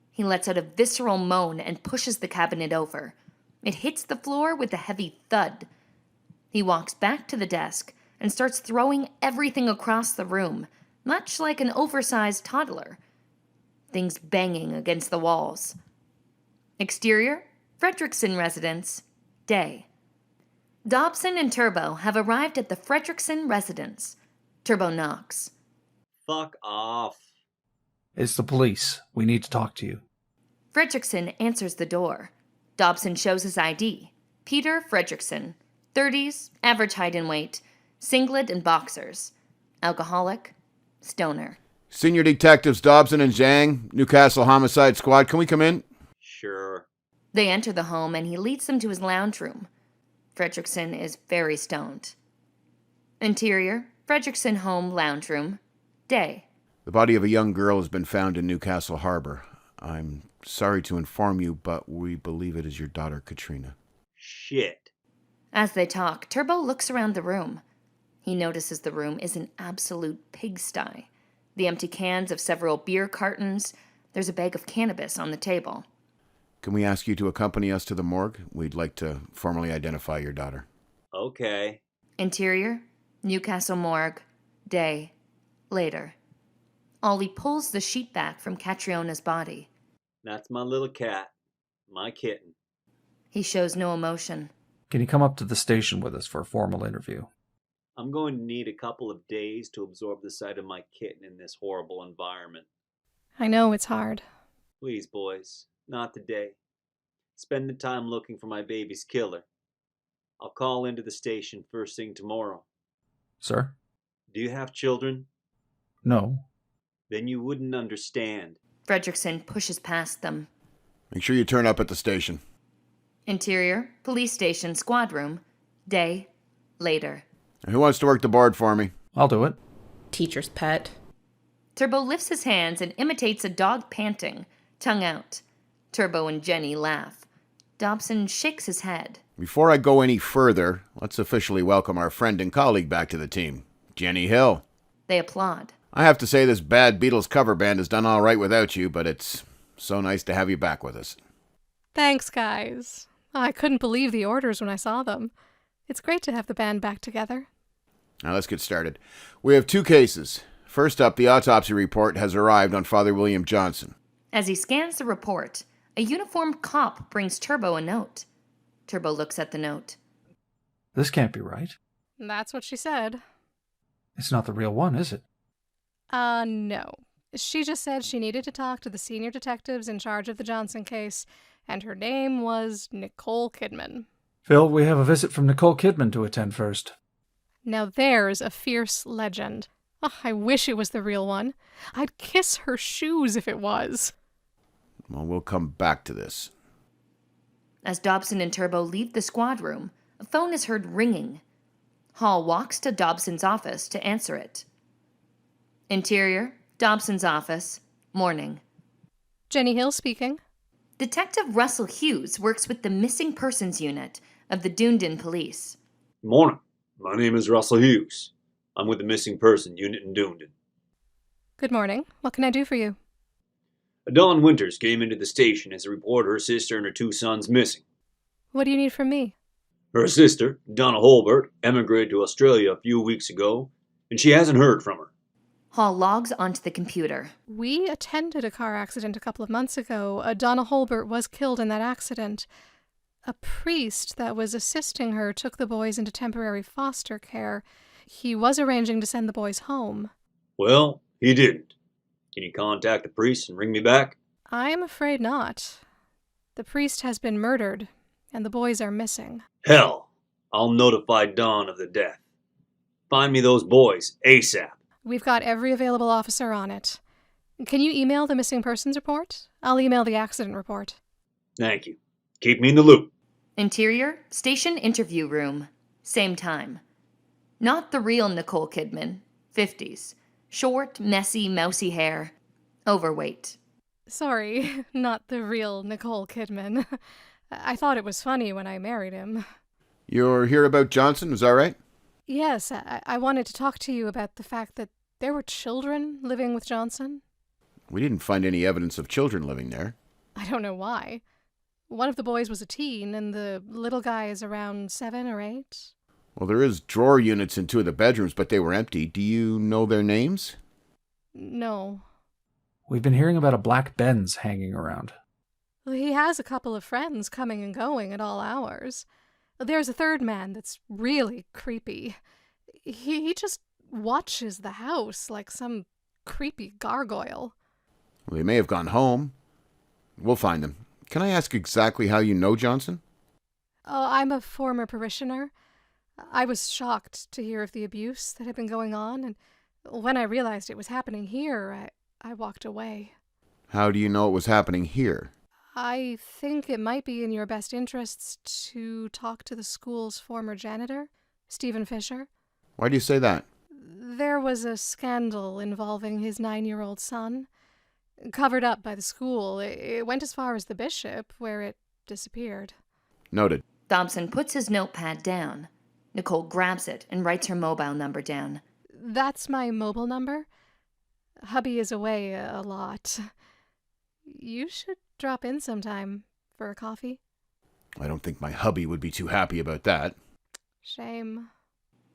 He lets out a visceral moan and pushes the cabinet over. It hits the floor with a heavy thud. He walks back to the desk and starts throwing everything across the room, much like an oversized toddler. Things banging against the walls. Exterior, Fredrickson residence, day. Dobson and Turbo have arrived at the Fredrickson residence. Turbo knocks. Fuck off. It's the police. We need to talk to you. Fredrickson answers the door. Dobson shows his ID. Peter Fredrickson, 30s, average height and weight, singlet and boxers. Alcoholic, stoner. Senior Detectives Dobson and Zhang, Newcastle Homicide Squad, can we come in? Sure. They enter the home and he leads them to his lounge room. Fredrickson is very stoned. Interior, Fredrickson home lounge room. Day. The body of a young girl has been found in Newcastle Harbor. I'm sorry to inform you, but we believe it is your daughter, Katrina. Shit. As they talk, Turbo looks around the room. He notices the room is an absolute pigsty. The empty cans of several beer cartons. There's a bag of cannabis on the table. Can we ask you to accompany us to the morgue? We'd like to formally identify your daughter. Okay. Interior, Newcastle morgue. Day. Later. Ollie pulls the sheet back from Catriona's body. That's my little cat. My kitten. He shows no emotion. Can you come up to the station with us for a formal interview? I'm going to need a couple of days to absorb the sight of my kitten in this horrible environment. I know it's hard. Please, boys, not today. Spend the time looking for my baby's killer. I'll call into the station first thing tomorrow. Sir? Do you have children? No. Then you wouldn't understand. Fredrickson pushes past them. Make sure you turn up at the station. Interior, police station, squad room. Day. Later. Who wants to work the board for me? I'll do it. Teacher's pet. Turbo lifts his hands and imitates a dog panting, tongue out. Turbo and Jenny laugh. Dobson shakes his head. Before I go any further, let's officially welcome our friend and colleague back to the team, Jenny Hill. They applaud. I have to say this bad Beatles cover band has done all right without you, but it's so nice to have you back with us. Thanks, guys. I couldn't believe the orders when I saw them. It's great to have the band back together. Now let's get started. We have 2 cases. First up, the autopsy report has arrived on Father William Johnson. As he scans the report, a uniformed cop brings Turbo a note. Turbo looks at the note. This can't be right. That's what she said. It's not the real one, is it? No. She just said she needed to talk to the senior detectives in charge of the Johnson case, and her name was Nicole Kidman. Phil, we have a visit from Nicole Kidman to attend first. Now there's a fierce legend. Oh, I wish it was the real one. I'd kiss her shoes if it was. Well, we'll come back to this. As Dobson and Turbo leave the squad room, a phone is heard ringing. Hall walks to Dobson's office to answer it. Interior, Dobson's office, morning. Jenny Hill speaking. Detective Russell Hughes works with the Missing Persons Unit of the Dunedin Police. Morning. My name is Russell Hughes. I'm with the Missing Person Unit in Dunedin. Good morning. What can I do for you? Dawn Winters came into the station as a report her sister and her 2 sons missing. What do you need from me? Her sister, Donna Holbert, emigrated to Australia a few weeks ago, and she hasn't heard from her. Hall logs onto the computer. We attended a car accident a couple of months ago. Donna Holbert was killed in that accident. A priest that was assisting her took the boys into temporary foster care. He was arranging to send the boys home. Well, he didn't. Can you contact the priest and ring me back? I'm afraid not. The priest has been murdered, and the boys are missing. Hell, I'll notify Dawn of the death. Find me those boys, ASAP. We've got every available officer on it. Can you email the missing persons report? I'll email the accident report. Thank you. Keep me in the loop. Interior, station interview room. Same time. Not the real Nicole Kidman. 50s. Short, messy, mousy hair. Overweight. Sorry, not the real Nicole Kidman. I thought it was funny when I married him. You're here about Johnson, is that right? Yes, I wanted to talk to you about the fact that there were children living with Johnson. We didn't find any evidence of children living there. I don't know why. One of the boys was a teen, and the little guy is around 7 or 8. Well, there is drawer units in 2 of the bedrooms, but they were empty. Do you know their names? No. We've been hearing about a black Benz hanging around. Well, he has a couple of friends coming and going at all hours. There's a third man that's really creepy. He just watches the house like some creepy gargoyle. Well, they may have gone home. We'll find them. Can I ask exactly how you know Johnson? Oh, I'm a former parishioner. I was shocked to hear of the abuse that had been going on, and when I realized it was happening here, I walked away. How do you know it was happening here? I think it might be in your best interests to talk to the school's former janitor, Stephen Fisher. Why do you say that? There was a scandal involving his 9-year-old son, covered up by the school. It went as far as the bishop, where it disappeared. Noted. Dobson puts his notepad down. Nicole grabs it and writes her mobile number down. That's my mobile number. Hubby is away a lot. You should drop in sometime for a coffee. I don't think my hubby would be too happy about that. Shame.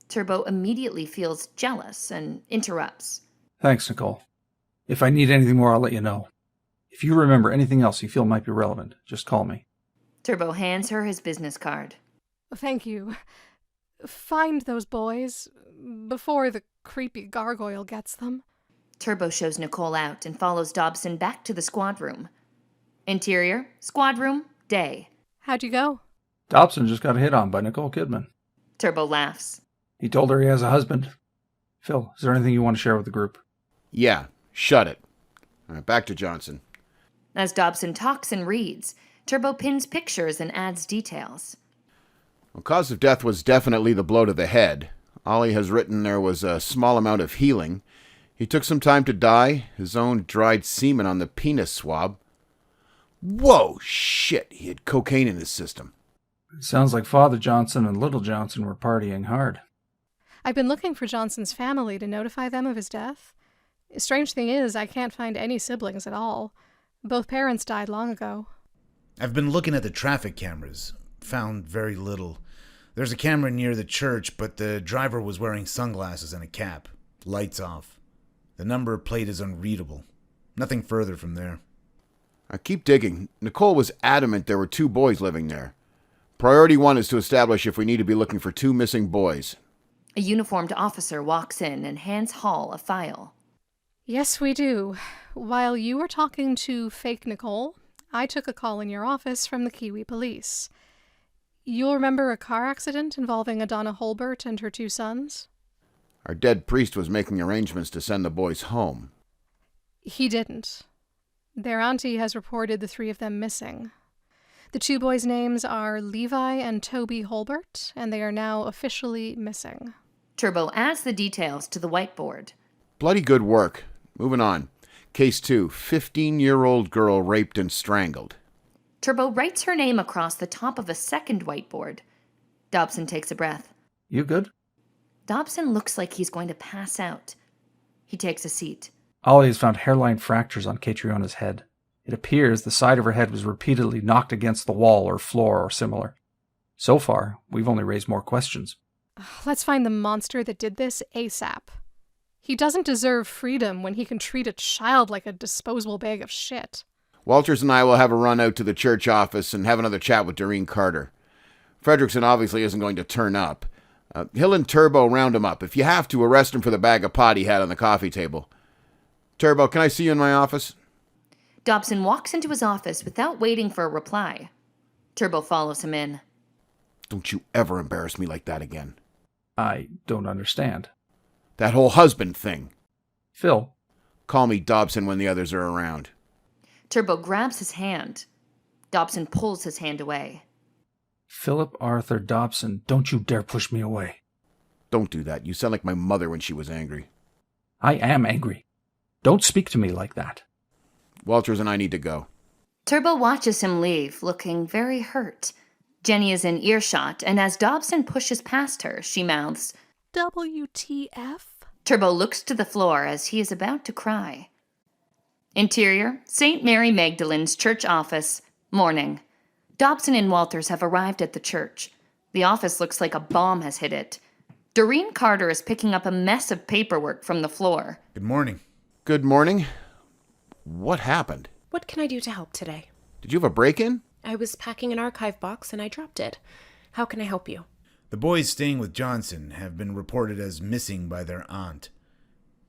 Turbo immediately feels jealous and interrupts. Thanks, Nicole. If I need anything more, I'll let you know. If you remember anything else you feel might be relevant, just call me. Turbo hands her his business card. Thank you. Find those boys before the creepy gargoyle gets them. Turbo shows Nicole out and follows Dobson back to the squad room. Interior, squad room, day. How'd you go? Dobson just got hit on by Nicole Kidman. Turbo laughs. He told her he has a husband. Phil, is there anything you want to share with the group? Yeah, shut it. All right, back to Johnson. As Dobson talks and reads, Turbo pins pictures and adds details. Well, cause of death was definitely the blow to the head. Ollie has written there was a small amount of healing. He took some time to die, his own dried semen on the penis swab. Whoa, shit, he had cocaine in his system. It sounds like Father Johnson and Little Johnson were partying hard. I've been looking for Johnson's family to notify them of his death. Strange thing is, I can't find any siblings at all. Both parents died long ago. I've been looking at the traffic cameras. Found very little. There's a camera near the church, but the driver was wearing sunglasses and a cap. Lights off. The number plate is unreadable. Nothing further from there. I keep digging. Nicole was adamant there were 2 boys living there. Priority 1 is to establish if we need to be looking for 2 missing boys. A uniformed officer walks in and hands Hall a file. Yes, we do. While you were talking to fake Nicole, I took a call in your office from the Kiwi police. You'll remember a car accident involving Adonna Holbert and her 2 sons? Our dead priest was making arrangements to send the boys home. He didn't. Their auntie has reported the 3 of them missing. The 2 boys' names are Levi and Toby Holbert, and they are now officially missing. Turbo adds the details to the whiteboard. Bloody good work. Moving on. Case 2, 15-year-old girl raped and strangled. Turbo writes her name across the top of a second whiteboard. Dobson takes a breath. You good? Dobson looks like he's going to pass out. He takes a seat. Ollie has found hairline fractures on Catriona's head. It appears the side of her head was repeatedly knocked against the wall or floor or similar. So far, we've only raised more questions. Let's find the monster that did this ASAP. He doesn't deserve freedom when he can treat a child like a disposable bag of shit. Walters and I will have a run out to the church office and have another chat with Doreen Carter. Fredrickson obviously isn't going to turn up. Hill and Turbo round him up. If you have to, arrest him for the bag of pot he had on the coffee table. Turbo, can I see you in my office? Dobson walks into his office without waiting for a reply. Turbo follows him in. Don't you ever embarrass me like that again. I don't understand. That whole husband thing. Phil. Call me Dobson when the others are around. Turbo grabs his hand. Dobson pulls his hand away. Philip Arthur Dobson, don't you dare push me away. Don't do that. You sound like my mother when she was angry. I am angry. Don't speak to me like that. Walters and I need to go. Turbo watches him leave, looking very hurt. Jenny is in earshot, and as Dobson pushes past her, she mouths, WTF? Turbo looks to the floor as he is about to cry. Interior, St. Mary Magdalene's church office, morning. Dobson and Walters have arrived at the church. The office looks like a bomb has hit it. Doreen Carter is picking up a mess of paperwork from the floor. Good morning. Good morning. What happened? What can I do to help today? Did you have a break-in? I was packing an archive box and I dropped it. How can I help you? The boys staying with Johnson have been reported as missing by their aunt.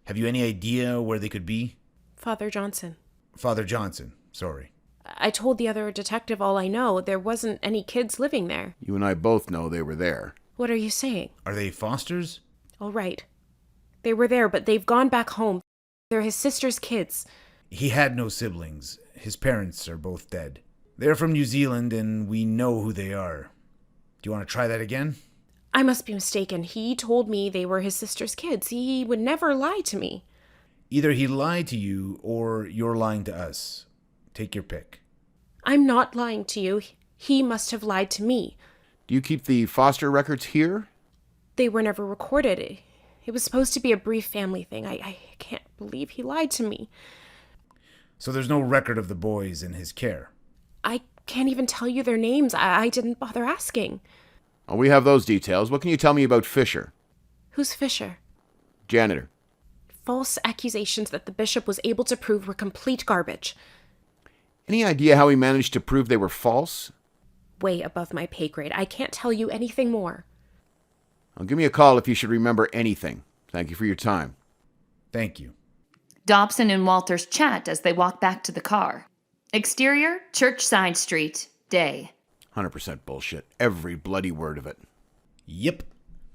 Have you any idea where they could be? Father Johnson. Father Johnson, sorry. I told the other detective all I know. There wasn't any kids living there. You and I both know they were there. What are you saying? Are they Fosters? All right. They were there, but they've gone back home. They're his sister's kids. He had no siblings. His parents are both dead. They're from New Zealand, and we know who they are. Do you want to try that again? I must be mistaken. He told me they were his sister's kids. He would never lie to me. Either he lied to you, or you're lying to us. Take your pick. I'm not lying to you. He must have lied to me. Do you keep the Foster records here? They were never recorded. It was supposed to be a brief family thing. I can't believe he lied to me. So there's no record of the boys in his care? I can't even tell you their names. I didn't bother asking. Oh, we have those details. What can you tell me about Fisher? Who's Fisher? Janitor. False accusations that the bishop was able to prove were complete garbage. Any idea how he managed to prove they were false? Way above my pay grade. I can't tell you anything more. Well, give me a call if you should remember anything. Thank you for your time. Thank you. Dobson and Walters chat as they walk back to the car. Exterior, Churchside Street, day. 100% bullshit. Every bloody word of it. Yep.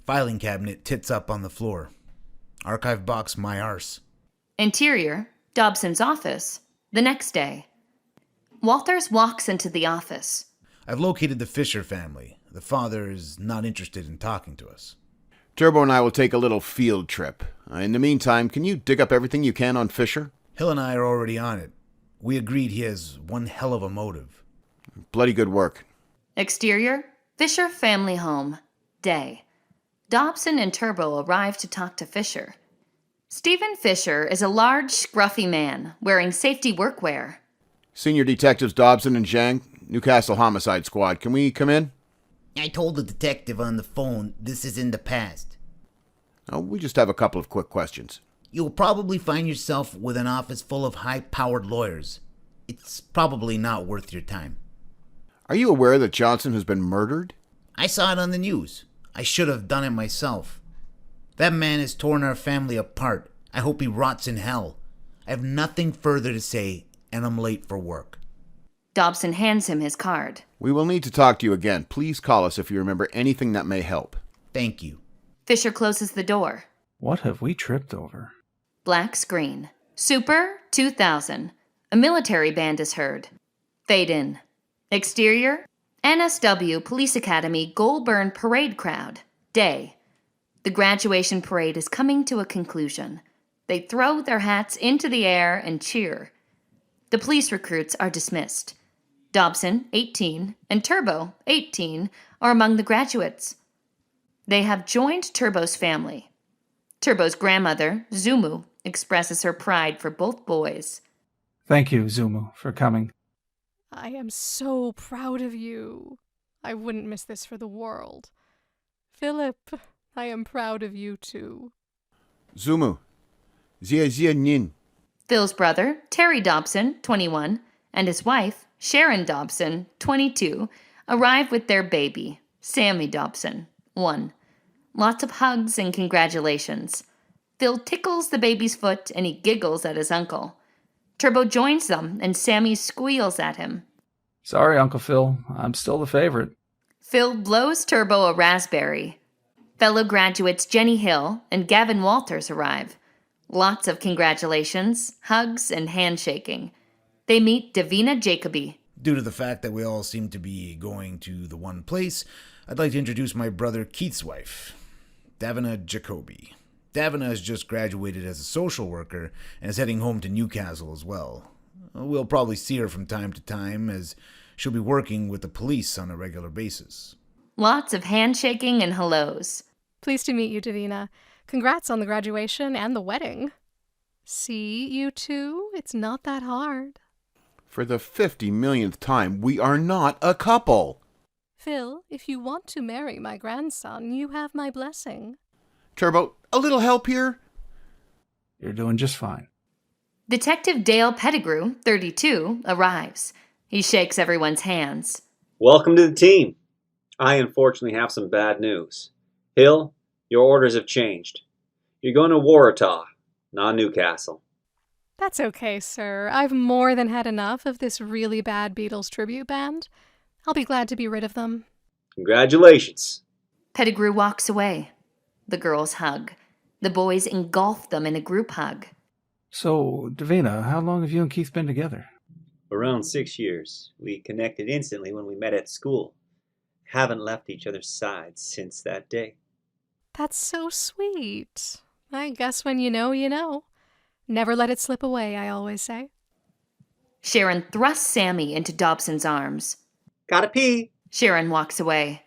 Filing cabinet tits up on the floor. Archive box my arse. Interior, Dobson's office, the next day. Walters walks into the office. I've located the Fisher family. The father is not interested in talking to us. Turbo and I will take a little field trip. In the meantime, can you dig up everything you can on Fisher? Hill and I are already on it. We agreed he has one hell of a motive. Bloody good work. Exterior, Fisher family home, day. Dobson and Turbo arrive to talk to Fisher. Stephen Fisher is a large, scruffy man wearing safety workwear. Senior Detectives Dobson and Zhang, Newcastle Homicide Squad. Can we come in? I told the detective on the phone this is in the past. Oh, we just have a couple of quick questions. You'll probably find yourself with an office full of high-powered lawyers. It's probably not worth your time. Are you aware that Johnson has been murdered? I saw it on the news. I should have done it myself. That man has torn our family apart. I hope he rots in hell. I have nothing further to say, and I'm late for work. Dobson hands him his card. We will need to talk to you again. Please call us if you remember anything that may help. Thank you. Fisher closes the door. What have we tripped over? Black screen. Super 2000. A military band is heard. Fade in. Exterior, NSW Police Academy Goulburn Parade crowd. Day. The graduation parade is coming to a conclusion. They throw their hats into the air and cheer. The police recruits are dismissed. Dobson, 18, and Turbo, 18, are among the graduates. They have joined Turbo's family. Turbo's grandmother, Zumu, expresses her pride for both boys. Thank you, Zumu, for coming. I am so proud of you. I wouldn't miss this for the world. Philip, I am proud of you too. Zumu. Zia Nin. Phil's brother, Terry Dobson, 21, and his wife, Sharon Dobson, 22, arrive with their baby, Sammy Dobson, 1. Lots of hugs and congratulations. Phil tickles the baby's foot and he giggles at his uncle. Turbo joins them and Sammy squeals at him. Sorry, Uncle Phil. I'm still the favorite. Phil blows Turbo a raspberry. Fellow graduates Jenny Hill and Gavin Walters arrive. Lots of congratulations, hugs, and handshaking. They meet Davina Jacoby. Due to the fact that we all seem to be going to the one place, I'd like to introduce my brother Keith's wife, Davina Jacoby. Davina has just graduated as a social worker and is heading home to Newcastle as well. We'll probably see her from time to time as she'll be working with the police on a regular basis. Lots of handshaking and hellos. Pleased to meet you, Davina. Congrats on the graduation and the wedding. See, you two, it's not that hard. For the 50 millionth time, we are not a couple. Phil, if you want to marry my grandson, you have my blessing. Turbo, a little help here? You're doing just fine. Detective Dale Pettigrew, 32, arrives. He shakes everyone's hands. Welcome to the team. I unfortunately have some bad news. Hill, your orders have changed. You're going to Waratah. Not Newcastle. That's okay, sir. I've more than had enough of this really bad Beatles tribute band. I'll be glad to be rid of them. Congratulations. Pettigrew walks away. The girls hug. The boys engulf them in a group hug. So, Davina, how long have you and Keith been together? Around 6 years. We connected instantly when we met at school. Haven't left each other's sides since that day. That's so sweet. I guess when you know, you know. Never let it slip away, I always say. Sharon thrusts Sammy into Dobson's arms. Gotta pee. Sharon walks away.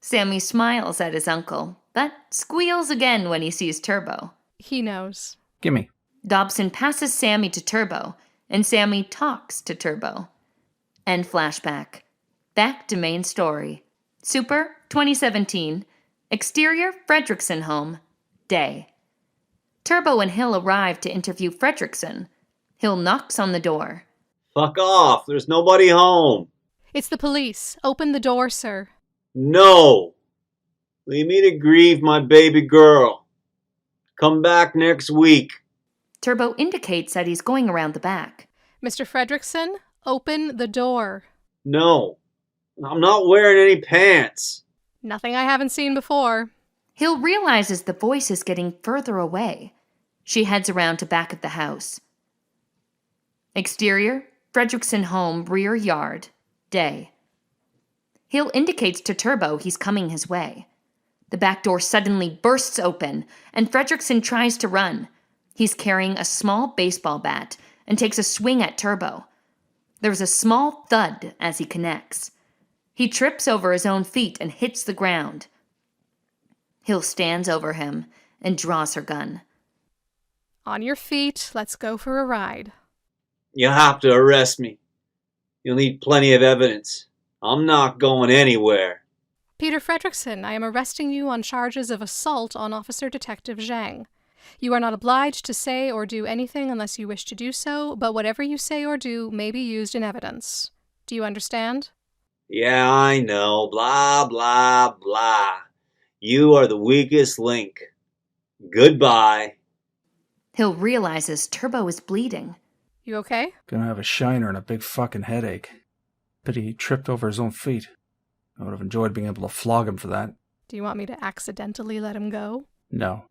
Sammy smiles at his uncle, but squeals again when he sees Turbo. He knows. Gimme. Dobson passes Sammy to Turbo, and Sammy talks to Turbo. End flashback. Back to main story. Super, 2017. Exterior, Fredrickson home. Day. Turbo and Hill arrive to interview Fredrickson. Hill knocks on the door. Fuck off. There's nobody home. It's the police. Open the door, sir. No. Leave me to grieve my baby girl. Come back next week. Turbo indicates that he's going around the back. Mr. Fredrickson, open the door. No. I'm not wearing any pants. Nothing I haven't seen before. Hill realizes the voice is getting further away. She heads around to back of the house. Exterior, Fredrickson home, rear yard. Day. Hill indicates to Turbo he's coming his way. The back door suddenly bursts open, and Fredrickson tries to run. He's carrying a small baseball bat and takes a swing at Turbo. There's a small thud as he connects. He trips over his own feet and hits the ground. Hill stands over him and draws her gun. On your feet, let's go for a ride. You have to arrest me. You'll need plenty of evidence. I'm not going anywhere. Peter Fredrickson, I am arresting you on charges of assault on Officer Detective Zhang. You are not obliged to say or do anything unless you wish to do so, but whatever you say or do may be used in evidence. Do you understand? Yeah, I know. Blah, blah, blah. You are the weakest link. Goodbye. Hill realizes Turbo is bleeding. You okay? Gonna have a shiner and a big fucking headache. Pity he tripped over his own feet. I would have enjoyed being able to flog him for that. Do you want me to accidentally let him go? No.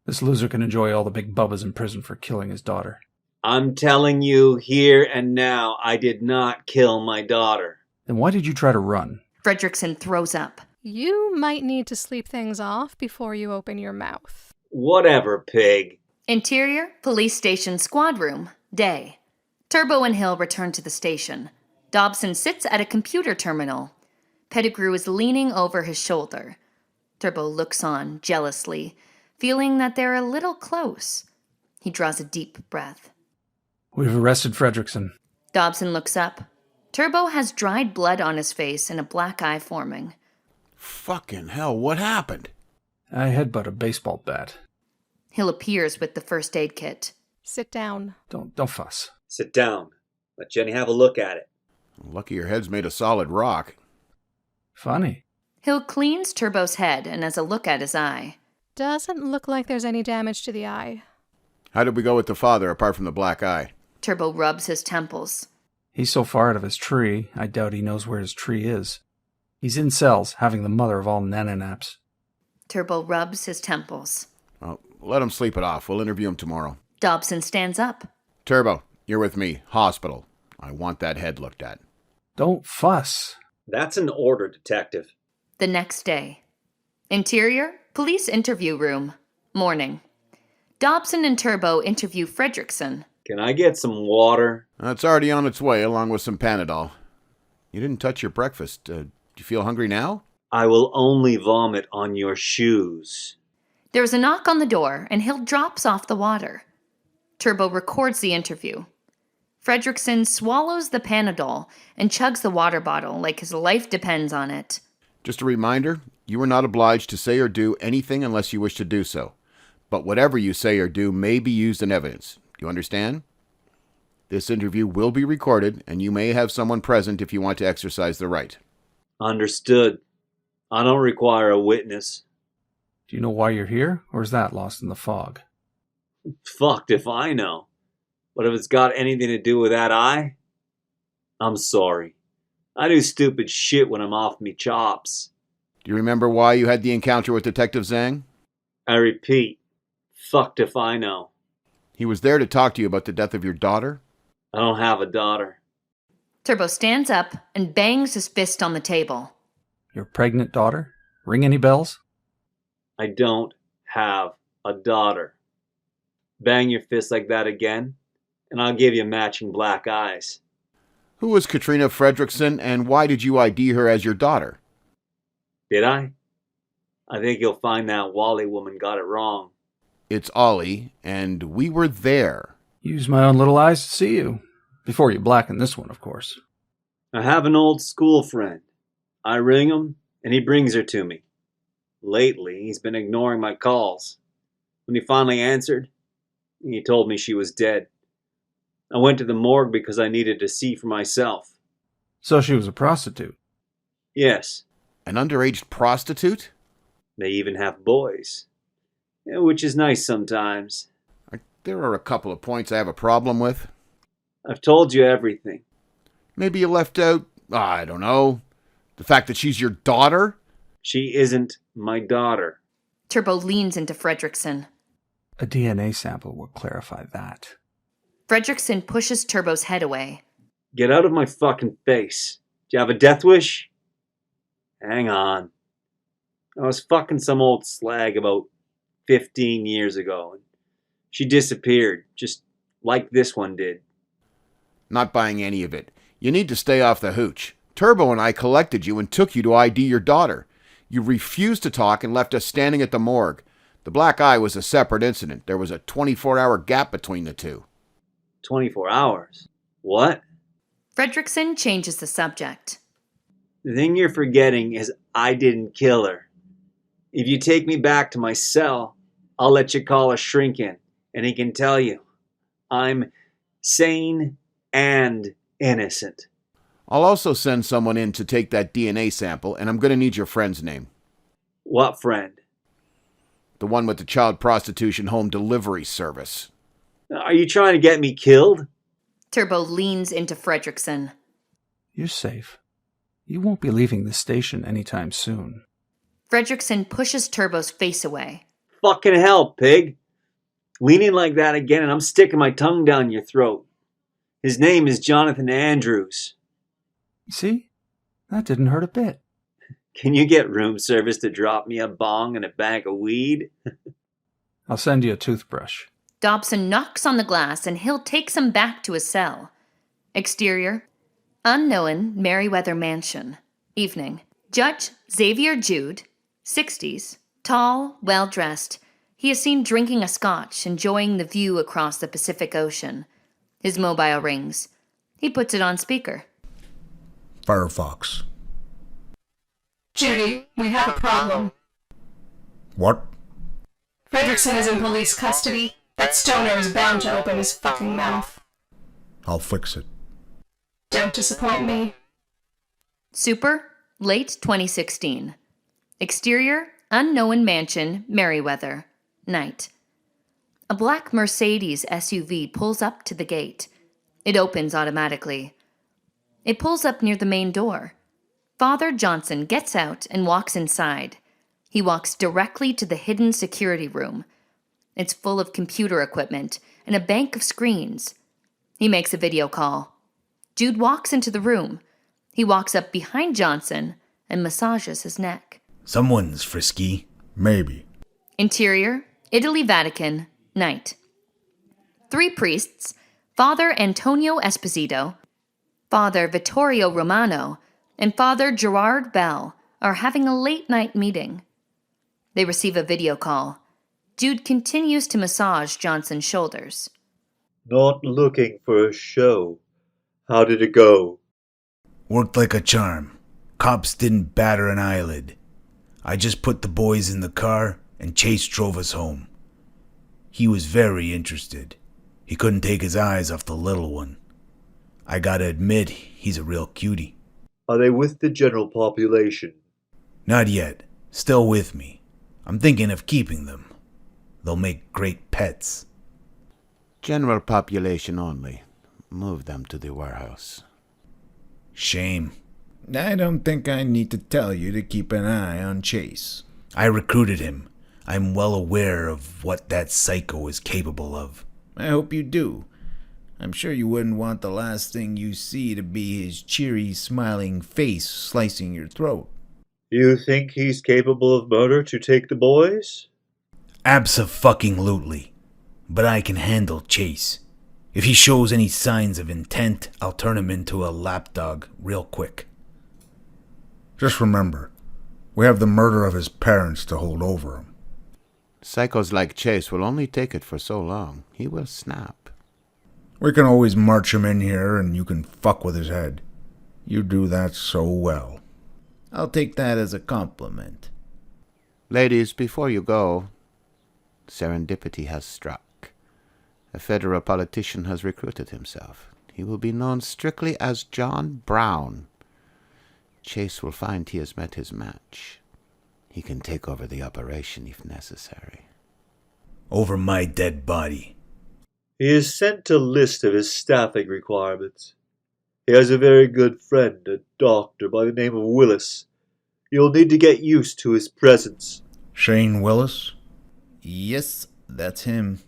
This loser can enjoy all the big bubbas in prison for killing his daughter. I'm telling you here and now, I did not kill my daughter. Then why did you try to run? Fredrickson throws up. You might need to sleep things off before you open your mouth. Whatever, pig. Interior, police station squad room. Day. Turbo and Hill return to the station. Dobson sits at a computer terminal. Pettigrew is leaning over his shoulder. Turbo looks on jealously, feeling that they're a little close. He draws a deep breath. We've arrested Fredrickson. Dobson looks up. Turbo has dried blood on his face and a black eye forming. Fucking hell, what happened? I headbutt a baseball bat. Hill appears with the first aid kit. Sit down. Don't fuss. Sit down. Let Jenny have a look at it. Lucky your head's made of solid rock. Funny. Hill cleans Turbo's head and has a look at his eye. Doesn't look like there's any damage to the eye. How did we go with the father, apart from the black eye? Turbo rubs his temples. He's so far out of his tree, I doubt he knows where his tree is. He's in cells, having the mother of all nananaps. Turbo rubs his temples. Well, let him sleep it off. We'll interview him tomorrow. Dobson stands up. Turbo, you're with me. Hospital. I want that head looked at. Don't fuss. That's an order, detective. The next day. Interior, police interview room. Morning. Dobson and Turbo interview Fredrickson. Can I get some water? It's already on its way, along with some Panadol. You didn't touch your breakfast. Do you feel hungry now? I will only vomit on your shoes. There's a knock on the door, and Hill drops off the water. Turbo records the interview. Fredrickson swallows the Panadol and chugs the water bottle like his life depends on it. Just a reminder, you are not obliged to say or do anything unless you wish to do so. But whatever you say or do may be used in evidence. Do you understand? This interview will be recorded, and you may have someone present if you want to exercise the right. Understood. I don't require a witness. Do you know why you're here, or is that lost in the fog? Fucked if I know. But if it's got anything to do with that eye, I'm sorry. I do stupid shit when I'm off me chops. Do you remember why you had the encounter with Detective Zhang? I repeat, fucked if I know. He was there to talk to you about the death of your daughter? I don't have a daughter. Turbo stands up and bangs his fist on the table. Your pregnant daughter? Ring any bells? I don't have a daughter. Bang your fist like that again, and I'll give you matching black eyes. Who was Katrina Fredrickson, and why did you ID her as your daughter? Did I? I think you'll find that Wally woman got it wrong. It's Ollie, and we were there. Use my own little eyes to see you. Before you blacken this one, of course. I have an old school friend. I ring him, and he brings her to me. Lately, he's been ignoring my calls. When he finally answered, he told me she was dead. I went to the morgue because I needed to see for myself. So she was a prostitute? Yes. An underage prostitute? They even have boys. Yeah, which is nice sometimes. There are a couple of points I have a problem with. I've told you everything. Maybe you left out, I don't know, the fact that she's your daughter? She isn't my daughter. Turbo leans into Fredrickson. A DNA sample will clarify that. Fredrickson pushes Turbo's head away. Get out of my fucking face. Do you have a death wish? Hang on. I was fucking some old slag about 15 years ago, and she disappeared, just like this one did. Not buying any of it. You need to stay off the hooch. Turbo and I collected you and took you to ID your daughter. You refused to talk and left us standing at the morgue. The black eye was a separate incident. There was a 24-hour gap between the two. 24 hours? What? Fredrickson changes the subject. The thing you're forgetting is I didn't kill her. If you take me back to my cell, I'll let you call a shrink in, and he can tell you I'm sane and innocent. I'll also send someone in to take that DNA sample, and I'm going to need your friend's name. What friend? The one with the child prostitution home delivery service. Are you trying to get me killed? Turbo leans into Fredrickson. You're safe. You won't be leaving the station anytime soon. Fredrickson pushes Turbo's face away. Fucking hell, pig. Leaning like that again and I'm sticking my tongue down your throat. His name is Jonathan Andrews. See? That didn't hurt a bit. Can you get room service to drop me a bong and a bag of weed? I'll send you a toothbrush. Dobson knocks on the glass and Hill takes him back to his cell. Exterior, unknown Merriweather Mansion. Evening. Judge Xavier Jude, 60s, tall, well-dressed. He is seen drinking a scotch, enjoying the view across the Pacific Ocean. His mobile rings. He puts it on speaker. Firefox. Judy, we have a problem. What? Fredrickson is in police custody. That stoner is bound to open his fucking mouth. I'll fix it. Don't disappoint me. Super, late 2016. Exterior, unknown mansion, Merriweather. Night. A black Mercedes SUV pulls up to the gate. It opens automatically. It pulls up near the main door. Father Johnson gets out and walks inside. He walks directly to the hidden security room. It's full of computer equipment and a bank of screens. He makes a video call. Jude walks into the room. He walks up behind Johnson and massages his neck. Someone's frisky. Maybe. Interior, Italy, Vatican, night. 3 priests, Father Antonio Esposito, Father Vittorio Romano, and Father Gerard Bell are having a late-night meeting. They receive a video call. Jude continues to massage Johnson's shoulders. Not looking for a show. How did it go? Worked like a charm. Cops didn't batter an eyelid. I just put the boys in the car and Chase drove us home. He was very interested. He couldn't take his eyes off the little one. I gotta admit, he's a real cutie. Are they with the general population? Not yet. Still with me. I'm thinking of keeping them. They'll make great pets. General population only. Move them to the warehouse. Shame. I don't think I need to tell you to keep an eye on Chase. I recruited him. I'm well aware of what that psycho is capable of. I hope you do. I'm sure you wouldn't want the last thing you see to be his cheery, smiling face slicing your throat. You think he's capable of murder to take the boys? Abso-fucking-lutely. But I can handle Chase. If he shows any signs of intent, I'll turn him into a lapdog real quick. Just remember, we have the murder of his parents to hold over him. Psychos like Chase will only take it for so long. He will snap. We can always march him in here and you can fuck with his head. You do that so well. I'll take that as a compliment. Ladies, before you go, serendipity has struck. A federal politician has recruited himself. He will be known strictly as John Brown. Chase will find he has met his match. He can take over the operation if necessary. Over my dead body. He has sent a list of his staffing requirements. He has a very good friend, a doctor by the name of Willis. You'll need to get used to his presence. Shane Willis? Yes, that's him.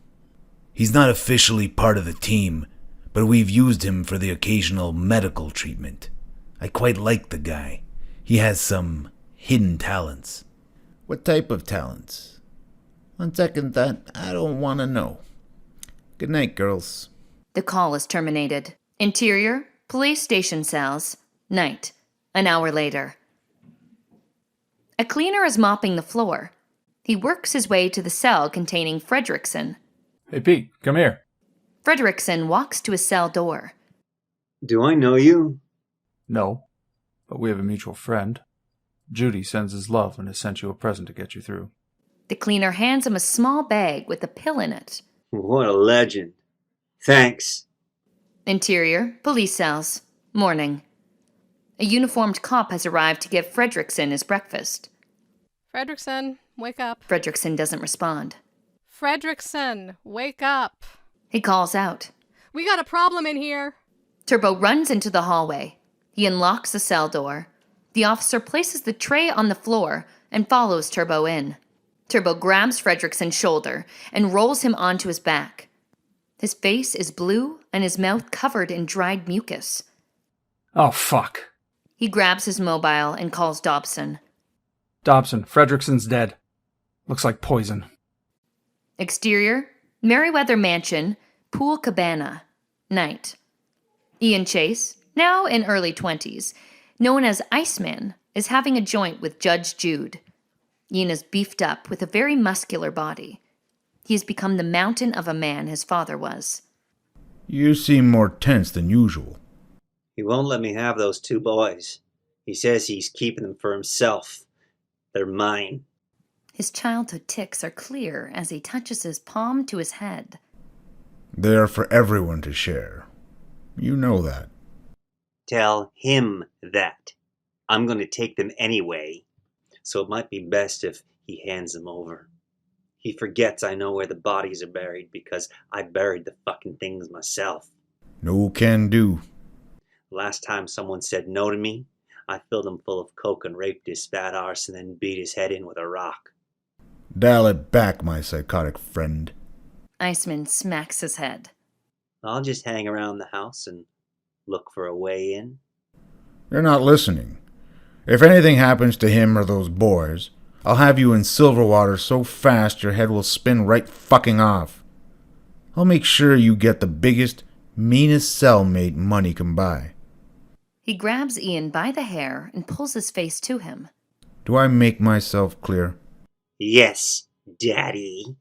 He's not officially part of the team, but we've used him for the occasional medical treatment. I quite like the guy. He has some hidden talents. What type of talents? On second thought, I don't want to know. Good night, girls. The call is terminated. Interior, police station cells. Night. An hour later. A cleaner is mopping the floor. He works his way to the cell containing Fredrickson. Hey, Pete, come here. Fredrickson walks to his cell door. Do I know you? No, but we have a mutual friend. Judy sends his love and has sent you a present to get you through. The cleaner hands him a small bag with a pill in it. What a legend. Thanks. Interior, police cells. Morning. A uniformed cop has arrived to give Fredrickson his breakfast. Fredrickson, wake up. Fredrickson doesn't respond. Fredrickson, wake up. He calls out. We got a problem in here. Turbo runs into the hallway. He unlocks the cell door. The officer places the tray on the floor and follows Turbo in. Turbo grabs Fredrickson's shoulder and rolls him onto his back. His face is blue and his mouth covered in dried mucus. Oh, fuck. He grabs his mobile and calls Dobson. Dobson, Fredrickson's dead. Looks like poison. Exterior, Merriweather Mansion, Pool Cabana. Night. Ian Chase, now in early 20s, known as Iceman, is having a joint with Judge Jude. Ian is beefed up with a very muscular body. He has become the mountain of a man his father was. You seem more tense than usual. He won't let me have those two boys. He says he's keeping them for himself. They're mine. His childhood tics are clear as he touches his palm to his head. They are for everyone to share. You know that. Tell him that. I'm going to take them anyway, so it might be best if he hands them over. He forgets I know where the bodies are buried because I buried the fucking things myself. No can do. Last time someone said no to me, I filled him full of coke and raped his fat arse and then beat his head in with a rock. Dial it back, my psychotic friend. Iceman smacks his head. I'll just hang around the house and look for a way in. You're not listening. If anything happens to him or those boys, I'll have you in Silverwater so fast your head will spin right fucking off. I'll make sure you get the biggest, meanest cellmate money can buy. He grabs Ian by the hair and pulls his face to him. Do I make myself clear? Yes, Daddy.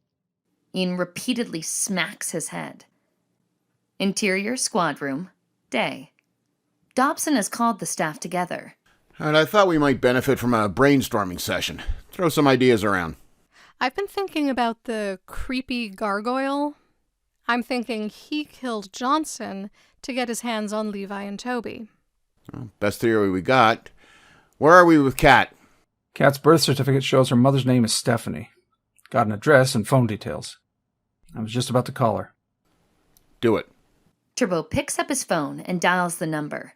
Ian repeatedly smacks his head. Interior squad room. Day. Dobson has called the staff together. And I thought we might benefit from a brainstorming session. Throw some ideas around. I've been thinking about the creepy gargoyle. I'm thinking he killed Johnson to get his hands on Levi and Toby. Well, best theory we got. Where are we with Kat? Kat's birth certificate shows her mother's name is Stephanie. Got an address and phone details. I was just about to call her. Do it. Turbo picks up his phone and dials the number.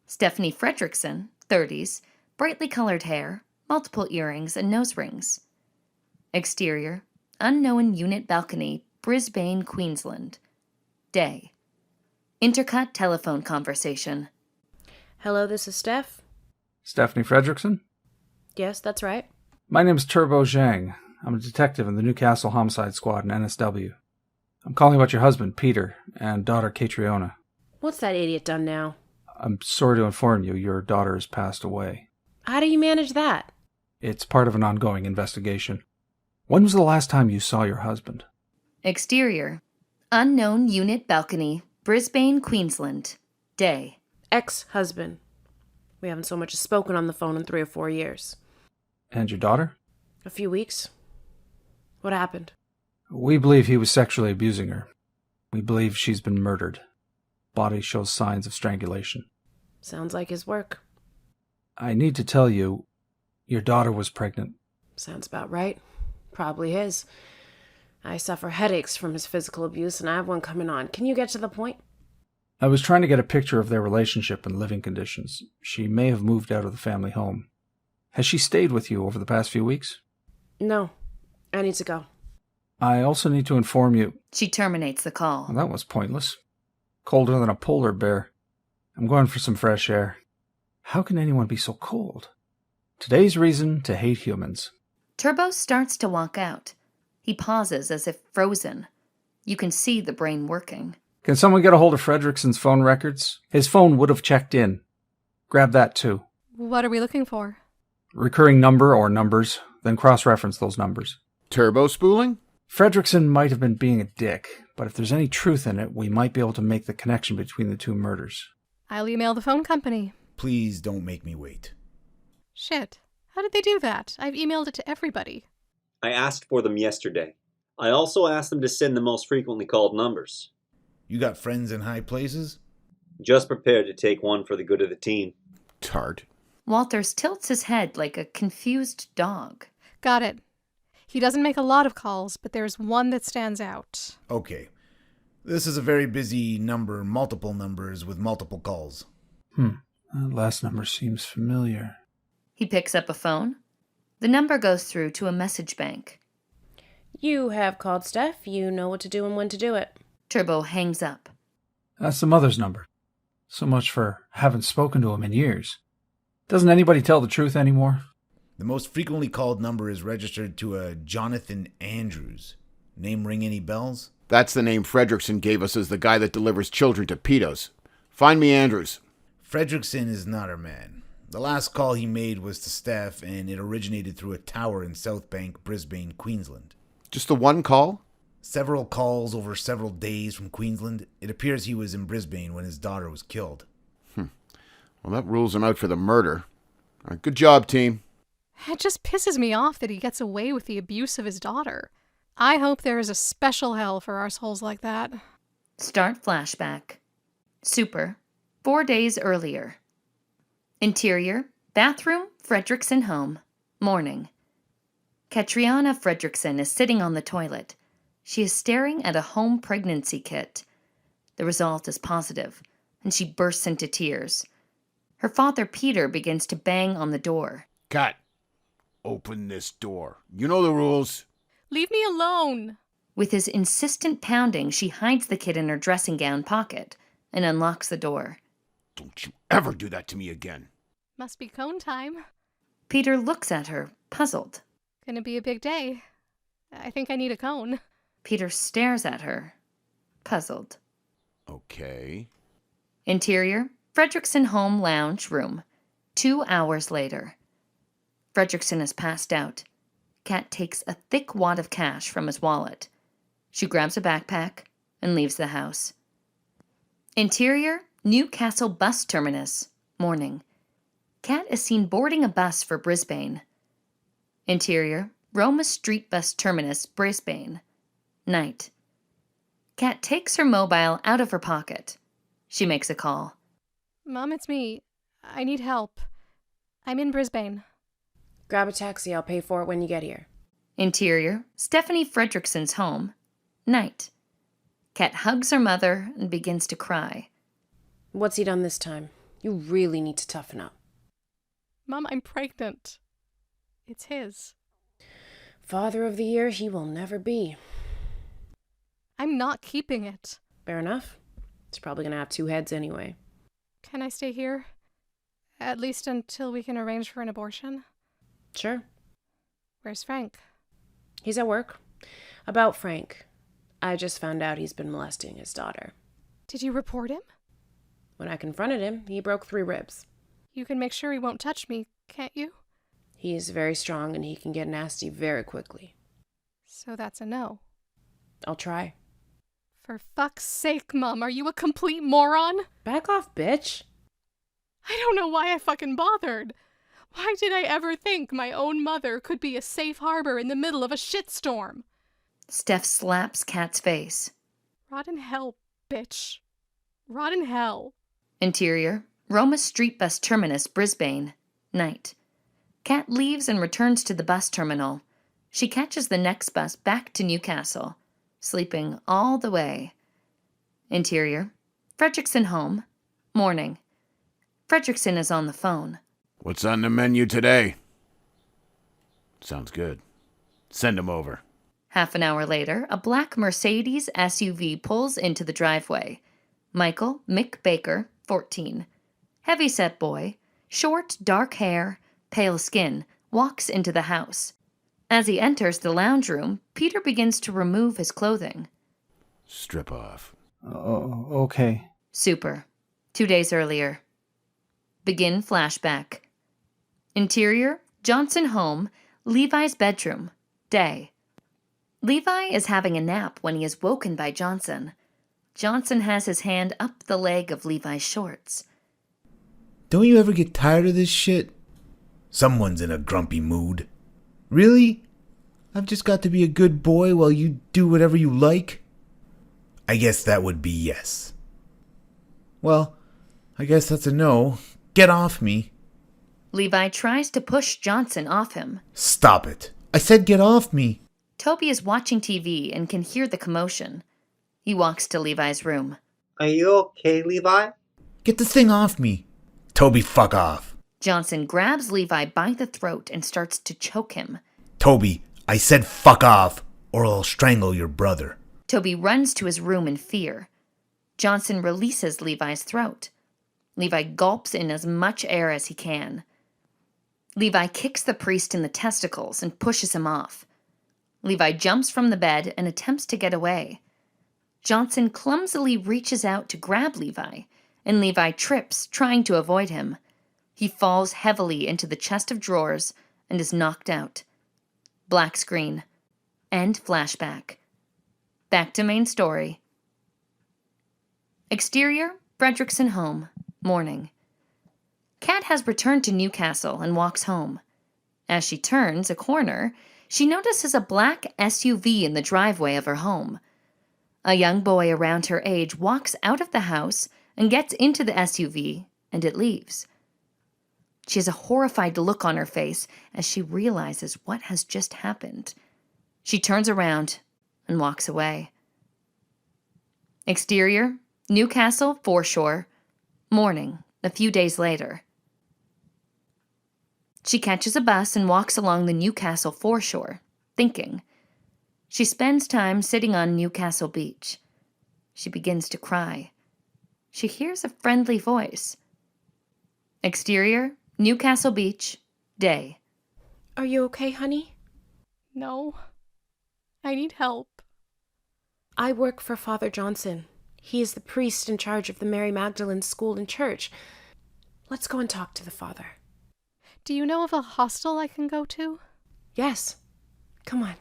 Stephanie Fredrickson, 30s, brightly colored hair, multiple earrings and nose rings. Exterior, unknown unit balcony, Brisbane, Queensland. Day. Intercut telephone conversation. Hello, this is Steph. Stephanie Fredrickson? Yes, that's right. My name's Turbo Zhang. I'm a detective in the Newcastle Homicide Squad in NSW. I'm calling about your husband, Peter, and daughter, Catriona. What's that idiot done now? I'm sorry to inform you, your daughter has passed away. How do you manage that? It's part of an ongoing investigation. When was the last time you saw your husband? Exterior, unknown unit balcony, Brisbane, Queensland. Day. Ex-husband. We haven't so much as spoken on the phone in 3 or 4 years. And your daughter? A few weeks. What happened? We believe he was sexually abusing her. We believe she's been murdered. Body shows signs of strangulation. Sounds like his work. I need to tell you, your daughter was pregnant. Sounds about right. Probably his. I suffer headaches from his physical abuse, and I have one coming on. Can you get to the point? I was trying to get a picture of their relationship and living conditions. She may have moved out of the family home. Has she stayed with you over the past few weeks? No. I need to go. I also need to inform you... She terminates the call. Well, that was pointless. Colder than a polar bear. I'm going for some fresh air. How can anyone be so cold? Today's reason to hate humans. Turbo starts to walk out. He pauses as if frozen. You can see the brain working. Can someone get a hold of Fredrickson's phone records? His phone would have checked in. Grab that too. What are we looking for? Recurring number or numbers, then cross-reference those numbers. Turbo spooling? Fredrickson might have been being a dick, but if there's any truth in it, we might be able to make the connection between the two murders. I'll email the phone company. Please don't make me wait. Shit. How did they do that? I've emailed it to everybody. I asked for them yesterday. I also asked them to send the most frequently called numbers. You got friends in high places? Just prepared to take one for the good of the team. Tart. Walters tilts his head like a confused dog. Got it. He doesn't make a lot of calls, but there's one that stands out. Okay. This is a very busy number, multiple numbers with multiple calls. That last number seems familiar. He picks up a phone. The number goes through to a message bank. You have called Steph. You know what to do and when to do it. Turbo hangs up. That's the mother's number. So much for haven't spoken to him in years. Doesn't anybody tell the truth anymore? The most frequently called number is registered to a Jonathan Andrews. Name ring any bells? That's the name Fredrickson gave us as the guy that delivers children to pedos. Find me Andrews. Fredrickson is not our man. The last call he made was to Steph, and it originated through a tower in South Bank, Brisbane, Queensland. Just the one call? Several calls over several days from Queensland. It appears he was in Brisbane when his daughter was killed. Well, that rules him out for the murder. All right, good job, team. It just pisses me off that he gets away with the abuse of his daughter. I hope there is a special hell for arseholes like that. Start flashback. Super. 4 days earlier. Interior, bathroom, Fredrickson home. Morning. Catriona Fredrickson is sitting on the toilet. She is staring at a home pregnancy kit. The result is positive, and she bursts into tears. Her father, Peter, begins to bang on the door. Cat, open this door. You know the rules. Leave me alone! With his insistent pounding, she hides the kid in her dressing gown pocket and unlocks the door. Don't you ever do that to me again. Must be cone time. Peter looks at her, puzzled. Gonna be a big day. I think I need a cone. Peter stares at her, puzzled. Okay. Interior, Fredrickson home lounge room. 2 hours later. Fredrickson has passed out. Kat takes a thick wad of cash from his wallet. She grabs a backpack and leaves the house. Interior, Newcastle bus terminus. Morning. Kat is seen boarding a bus for Brisbane. Interior, Roma Street bus terminus, Brisbane. Night. Kat takes her mobile out of her pocket. She makes a call. Mom, it's me. I need help. I'm in Brisbane. Grab a taxi. I'll pay for it when you get here. Interior, Stephanie Fredrickson's home. Night. Kat hugs her mother and begins to cry. What's he done this time? You really need to toughen up. Mom, I'm pregnant. It's his. Father of the Year he will never be. I'm not keeping it. Fair enough. It's probably gonna have 2 heads anyway. Can I stay here? At least until we can arrange for an abortion? Sure. Where's Frank? He's at work. About Frank. I just found out he's been molesting his daughter. Did you report him? When I confronted him, he broke 3 ribs. You can make sure he won't touch me, can't you? He's very strong and he can get nasty very quickly. So that's a no. I'll try. For fuck's sake, Mom, are you a complete moron? Back off, bitch. I don't know why I fucking bothered. Why did I ever think my own mother could be a safe harbor in the middle of a shitstorm? Steph slaps Kat's face. Rot in hell, bitch. Rot in hell. Interior, Roma Street Bus Terminus, Brisbane. Night. Kat leaves and returns to the bus terminal. She catches the next bus back to Newcastle, sleeping all the way. Interior, Fredrickson home. Morning. Fredrickson is on the phone. What's on the menu today? Sounds good. Send him over. Half an hour later, a black Mercedes SUV pulls into the driveway. Michael Mick Baker, 14. Heavyset boy, short, dark hair, pale skin, walks into the house. As he enters the lounge room, Peter begins to remove his clothing. Strip off. Oh, okay. Super. 2 days earlier. Begin flashback. Interior, Johnson home, Levi's bedroom. Day. Levi is having a nap when he is woken by Johnson. Johnson has his hand up the leg of Levi's shorts. Don't you ever get tired of this shit? Someone's in a grumpy mood. Really? I've just got to be a good boy while you do whatever you like? I guess that would be yes. Well, I guess that's a no. Get off me. Levi tries to push Johnson off him. Stop it. I said get off me. Toby is watching TV and can hear the commotion. He walks to Levi's room. Are you okay, Levi? Get this thing off me. Toby, fuck off. Johnson grabs Levi by the throat and starts to choke him. Toby, I said fuck off, or I'll strangle your brother. Toby runs to his room in fear. Johnson releases Levi's throat. Levi gulps in as much air as he can. Levi kicks the priest in the testicles and pushes him off. Levi jumps from the bed and attempts to get away. Johnson clumsily reaches out to grab Levi, and Levi trips, trying to avoid him. He falls heavily into the chest of drawers and is knocked out. Black screen. End flashback. Back to main story. Exterior, Fredrickson home. Morning. Kat has returned to Newcastle and walks home. As she turns a corner, she notices a black SUV in the driveway of her home. A young boy around her age walks out of the house and gets into the SUV, and it leaves. She has a horrified look on her face as she realizes what has just happened. She turns around and walks away. Exterior, Newcastle, foreshore. Morning, a few days later. She catches a bus and walks along the Newcastle foreshore, thinking. She spends time sitting on Newcastle Beach. She begins to cry. She hears a friendly voice. Exterior, Newcastle Beach, day. Are you okay, honey? No. I need help. I work for Father Johnson. He is the priest in charge of the Mary Magdalene School and Church. Let's go and talk to the father. Do you know of a hostel I can go to? Yes. Come on.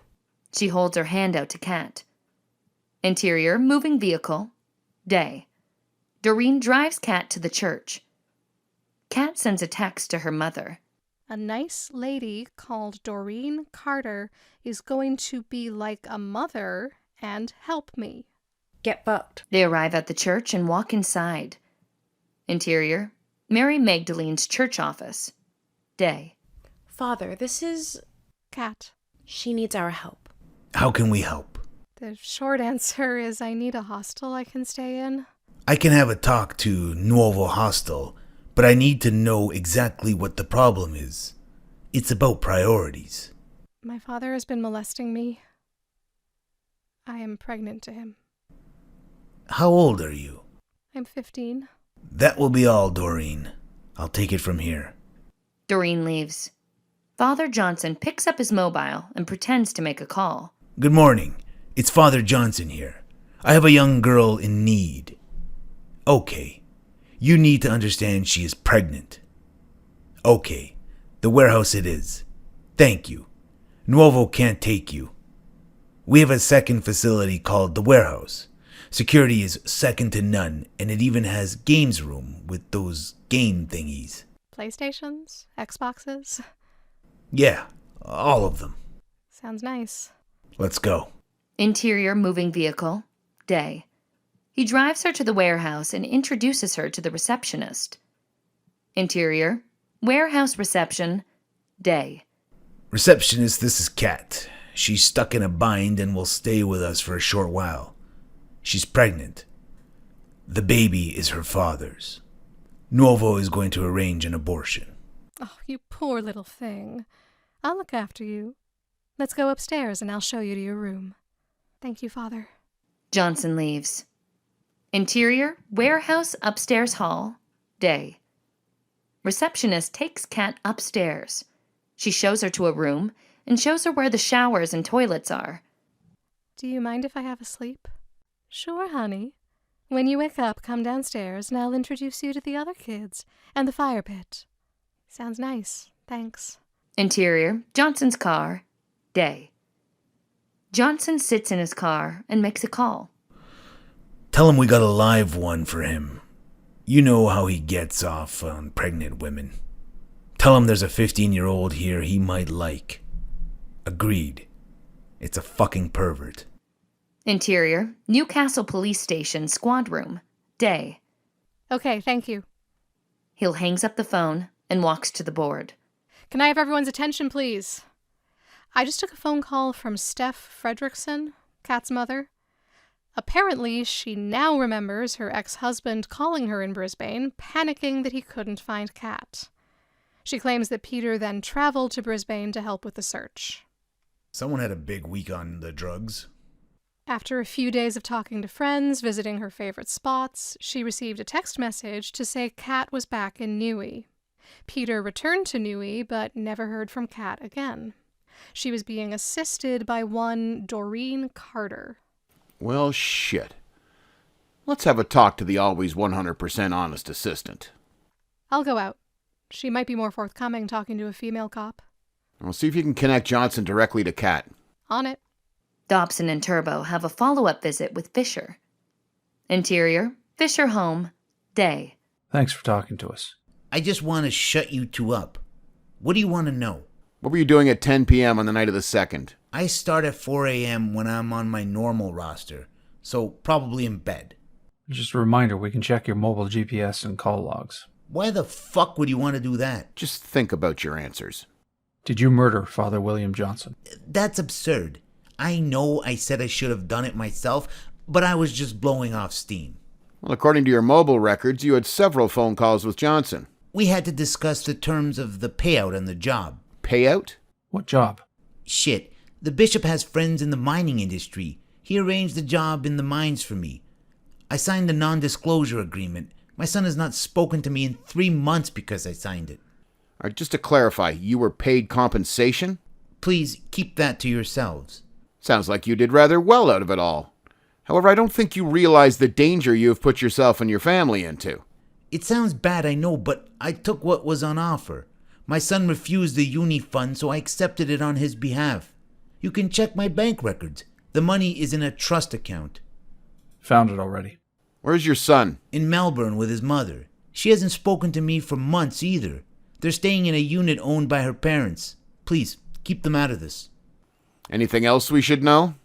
She holds her hand out to Kat. Interior, moving vehicle, day. Doreen drives Kat to the church. Kat sends a text to her mother. A nice lady called Doreen Carter is going to be like a mother and help me. Get fucked. They arrive at the church and walk inside. Interior, Mary Magdalene's church office. Day. Father, this is... Kat. She needs our help. How can we help? The short answer is I need a hostel I can stay in. I can have a talk to Nuovo Hostel, but I need to know exactly what the problem is. It's about priorities. My father has been molesting me. I am pregnant to him. How old are you? I'm 15. That will be all, Doreen. I'll take it from here. Doreen leaves. Father Johnson picks up his mobile and pretends to make a call. Good morning. It's Father Johnson here. I have a young girl in need. Okay. You need to understand she is pregnant. Okay. The warehouse it is. Thank you. Nuovo can't take you. We have a second facility called the warehouse. Security is second to none, and it even has games room with those game thingies. PlayStations? Xboxes? Yeah, all of them. Sounds nice. Let's go. Interior moving vehicle. Day. He drives her to the warehouse and introduces her to the receptionist. Interior. Warehouse reception. Day. Receptionist, this is Kat. She's stuck in a bind and will stay with us for a short while. She's pregnant. The baby is her father's. Nuovo is going to arrange an abortion. Oh, you poor little thing. I'll look after you. Let's go upstairs and I'll show you to your room. Thank you, Father. Johnson leaves. Interior, warehouse, upstairs hall. Day. Receptionist takes Kat upstairs. She shows her to a room and shows her where the showers and toilets are. Do you mind if I have a sleep? Sure, honey. When you wake up, come downstairs and I'll introduce you to the other kids and the fire pit. Sounds nice. Thanks. Interior, Johnson's car. Day. Johnson sits in his car and makes a call. Tell him we got a live one for him. You know how he gets off on pregnant women. Tell him there's a 15-year-old here he might like. Agreed. It's a fucking pervert. Interior, Newcastle Police Station, squad room. Day. Okay, thank you. Hill hangs up the phone and walks to the board. Can I have everyone's attention, please? I just took a phone call from Steph Fredrickson, Kat's mother. Apparently, she now remembers her ex-husband calling her in Brisbane, panicking that he couldn't find Kat. She claims that Peter then traveled to Brisbane to help with the search. Someone had a big week on the drugs. After a few days of talking to friends, visiting her favorite spots, she received a text message to say Kat was back in Newey. Peter returned to Newey, but never heard from Kat again. She was being assisted by one Doreen Carter. Well, shit. Let's have a talk to the always 100% honest assistant. I'll go out. She might be more forthcoming talking to a female cop. I'll see if you can connect Johnson directly to Kat. On it. Dobson and Turbo have a follow-up visit with Fisher. Interior, Fisher home. Day. Thanks for talking to us. I just want to shut you two up. What do you want to know? What were you doing at 10 p.m. on the night of the 2nd? I start at 4 a.m. when I'm on my normal roster, so probably in bed. Just a reminder, we can check your mobile GPS and call logs. Why the fuck would you want to do that? Just think about your answers. Did you murder Father William Johnson? That's absurd. I know I said I should have done it myself, but I was just blowing off steam. Well, according to your mobile records, you had several phone calls with Johnson. We had to discuss the terms of the payout on the job. Payout? What job? Shit, the bishop has friends in the mining industry. He arranged the job in the mines for me. I signed the non-disclosure agreement. My son has not spoken to me in 3 months because I signed it. All right, just to clarify, you were paid compensation? Please keep that to yourselves. Sounds like you did rather well out of it all. However, I don't think you realize the danger you have put yourself and your family into. It sounds bad, I know, but I took what was on offer. My son refused the uni fund, so I accepted it on his behalf. You can check my bank records. The money is in a trust account. Found it already. Where's your son? In Melbourne with his mother. She hasn't spoken to me for months either. They're staying in a unit owned by her parents. Please, keep them out of this. Anything else we should know?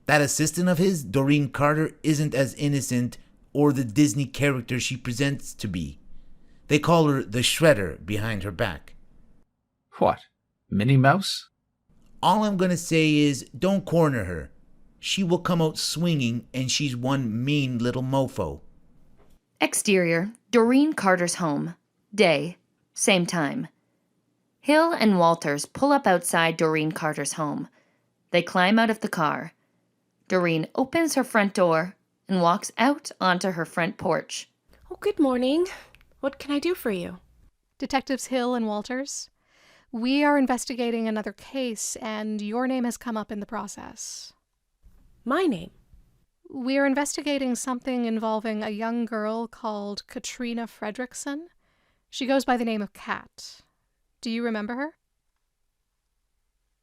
That assistant of his, Doreen Carter, isn't as innocent or the Disney character she presents to be. They call her the Shredder behind her back. What? Minnie Mouse? All I'm gonna say is, don't corner her. She will come out swinging, and she's one mean little mofo. Exterior, Doreen Carter's home. Day, same time. Hill and Walters pull up outside Doreen Carter's home. They climb out of the car. Doreen opens her front door and walks out onto her front porch. Oh, good morning. What can I do for you? Detectives Hill and Walters, we are investigating another case, and your name has come up in the process. My name? We are investigating something involving a young girl called Katrina Fredrickson. She goes by the name of Kat. Do you remember her?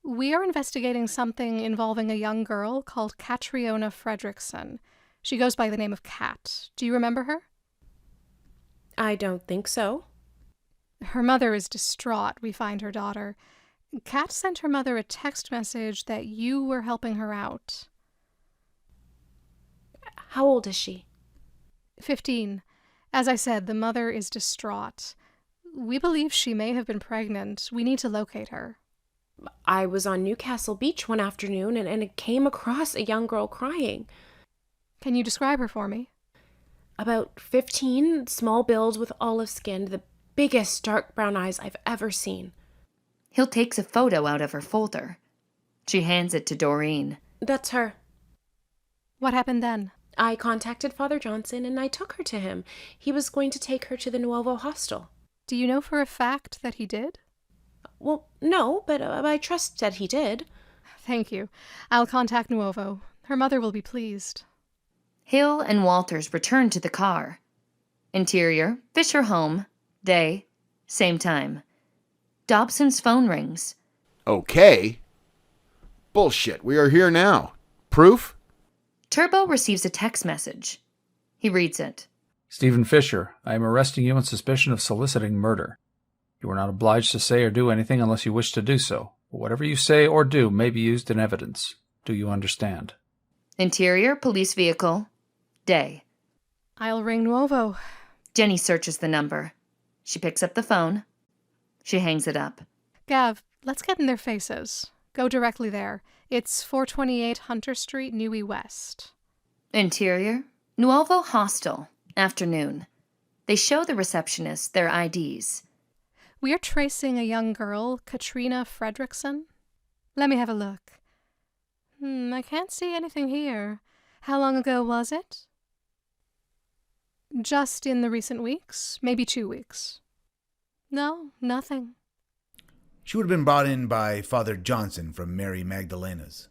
We are investigating something involving a young girl called Katriona Fredrickson. She goes by the name of Kat. Do you remember her? I don't think so. Her mother is distraught. We find her daughter. Kat sent her mother a text message that you were helping her out. How old is she? 15. As I said, the mother is distraught. We believe she may have been pregnant. We need to locate her. I was on Newcastle Beach one afternoon and came across a young girl crying. Can you describe her for me? About 15, small build with olive skin, the biggest dark brown eyes I've ever seen. Hill takes a photo out of her folder. She hands it to Doreen. That's her. What happened then? I contacted Father Johnson and I took her to him. He was going to take her to the Nuovo hostel. Do you know for a fact that he did? Well, no, but I trust that he did. Thank you. I'll contact Nuovo. Her mother will be pleased. Hill and Walters return to the car. Interior, Fisher home. Day, same time. Dobson's phone rings. Okay. Bullshit. We are here now. Proof? Turbo receives a text message. He reads it. Stephen Fisher, I am arresting you on suspicion of soliciting murder. You are not obliged to say or do anything unless you wish to do so. But whatever you say or do may be used in evidence. Do you understand? Interior, police vehicle. Day. I'll ring Nuovo. Jenny searches the number. She picks up the phone. She hangs it up. Gav, let's get in their faces. Go directly there. It's 428 Hunter Street, Newey West. Interior, Nuovo hostel. Afternoon. They show the receptionist their IDs. We are tracing a young girl, Katrina Fredrickson. Let me have a look. I can't see anything here. How long ago was it? Just in the recent weeks, maybe 2 weeks. No, nothing. She would have been brought in by Father Johnson from Mary Magdalena's.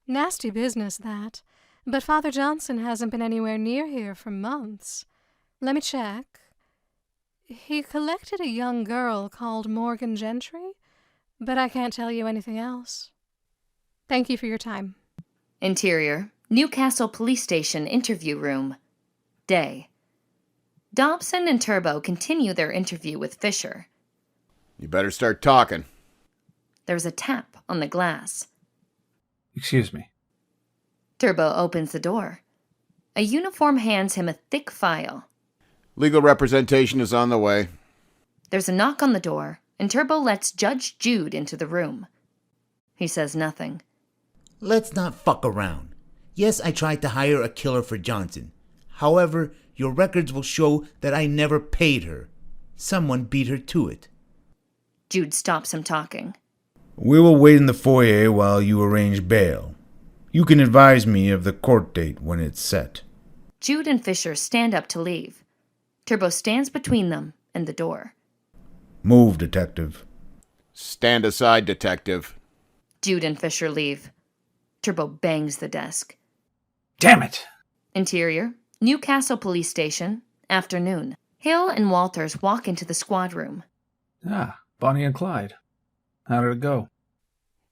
Nasty business, that. But Father Johnson hasn't been anywhere near here for months. Let me check. He collected a young girl called Morgan Gentry, but I can't tell you anything else. Thank you for your time. Interior, Newcastle Police Station interview room. Day. Dobson and Turbo continue their interview with Fisher. You better start talking. There's a tap on the glass. Excuse me. Turbo opens the door. A uniform hands him a thick file. Legal representation is on the way. There's a knock on the door, and Turbo lets Judge Jude into the room. He says nothing. Let's not fuck around. Yes, I tried to hire a killer for Johnson. However, your records will show that I never paid her. Someone beat her to it. Jude stops him talking. We will wait in the foyer while you arrange bail. You can advise me of the court date when it's set. Jude and Fisher stand up to leave. Turbo stands between them and the door. Move, detective. Stand aside, detective. Jude and Fisher leave. Turbo bangs the desk. Damn it! Interior, Newcastle Police Station, afternoon. Hill and Walters walk into the squad room. Ah, Bonnie and Clyde. How did it go?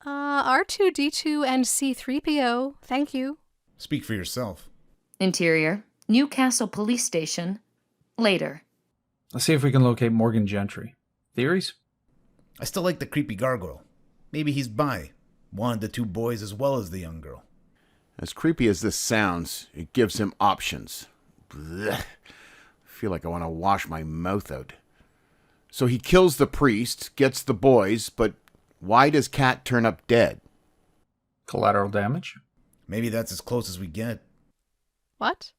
R2-D2 and C3PO, thank you. Speak for yourself. Interior, Newcastle Police Station, later. Let's see if we can locate Morgan Gentry. Theories? I still like the creepy gargoyle. Maybe he's bi. Wanted the two boys as well as the young girl. As creepy as this sounds, it gives him options. Blech. I feel like I want to wash my mouth out. So he kills the priest, gets the boys, but why does Kat turn up dead? Collateral damage? Maybe that's as close as we get. What?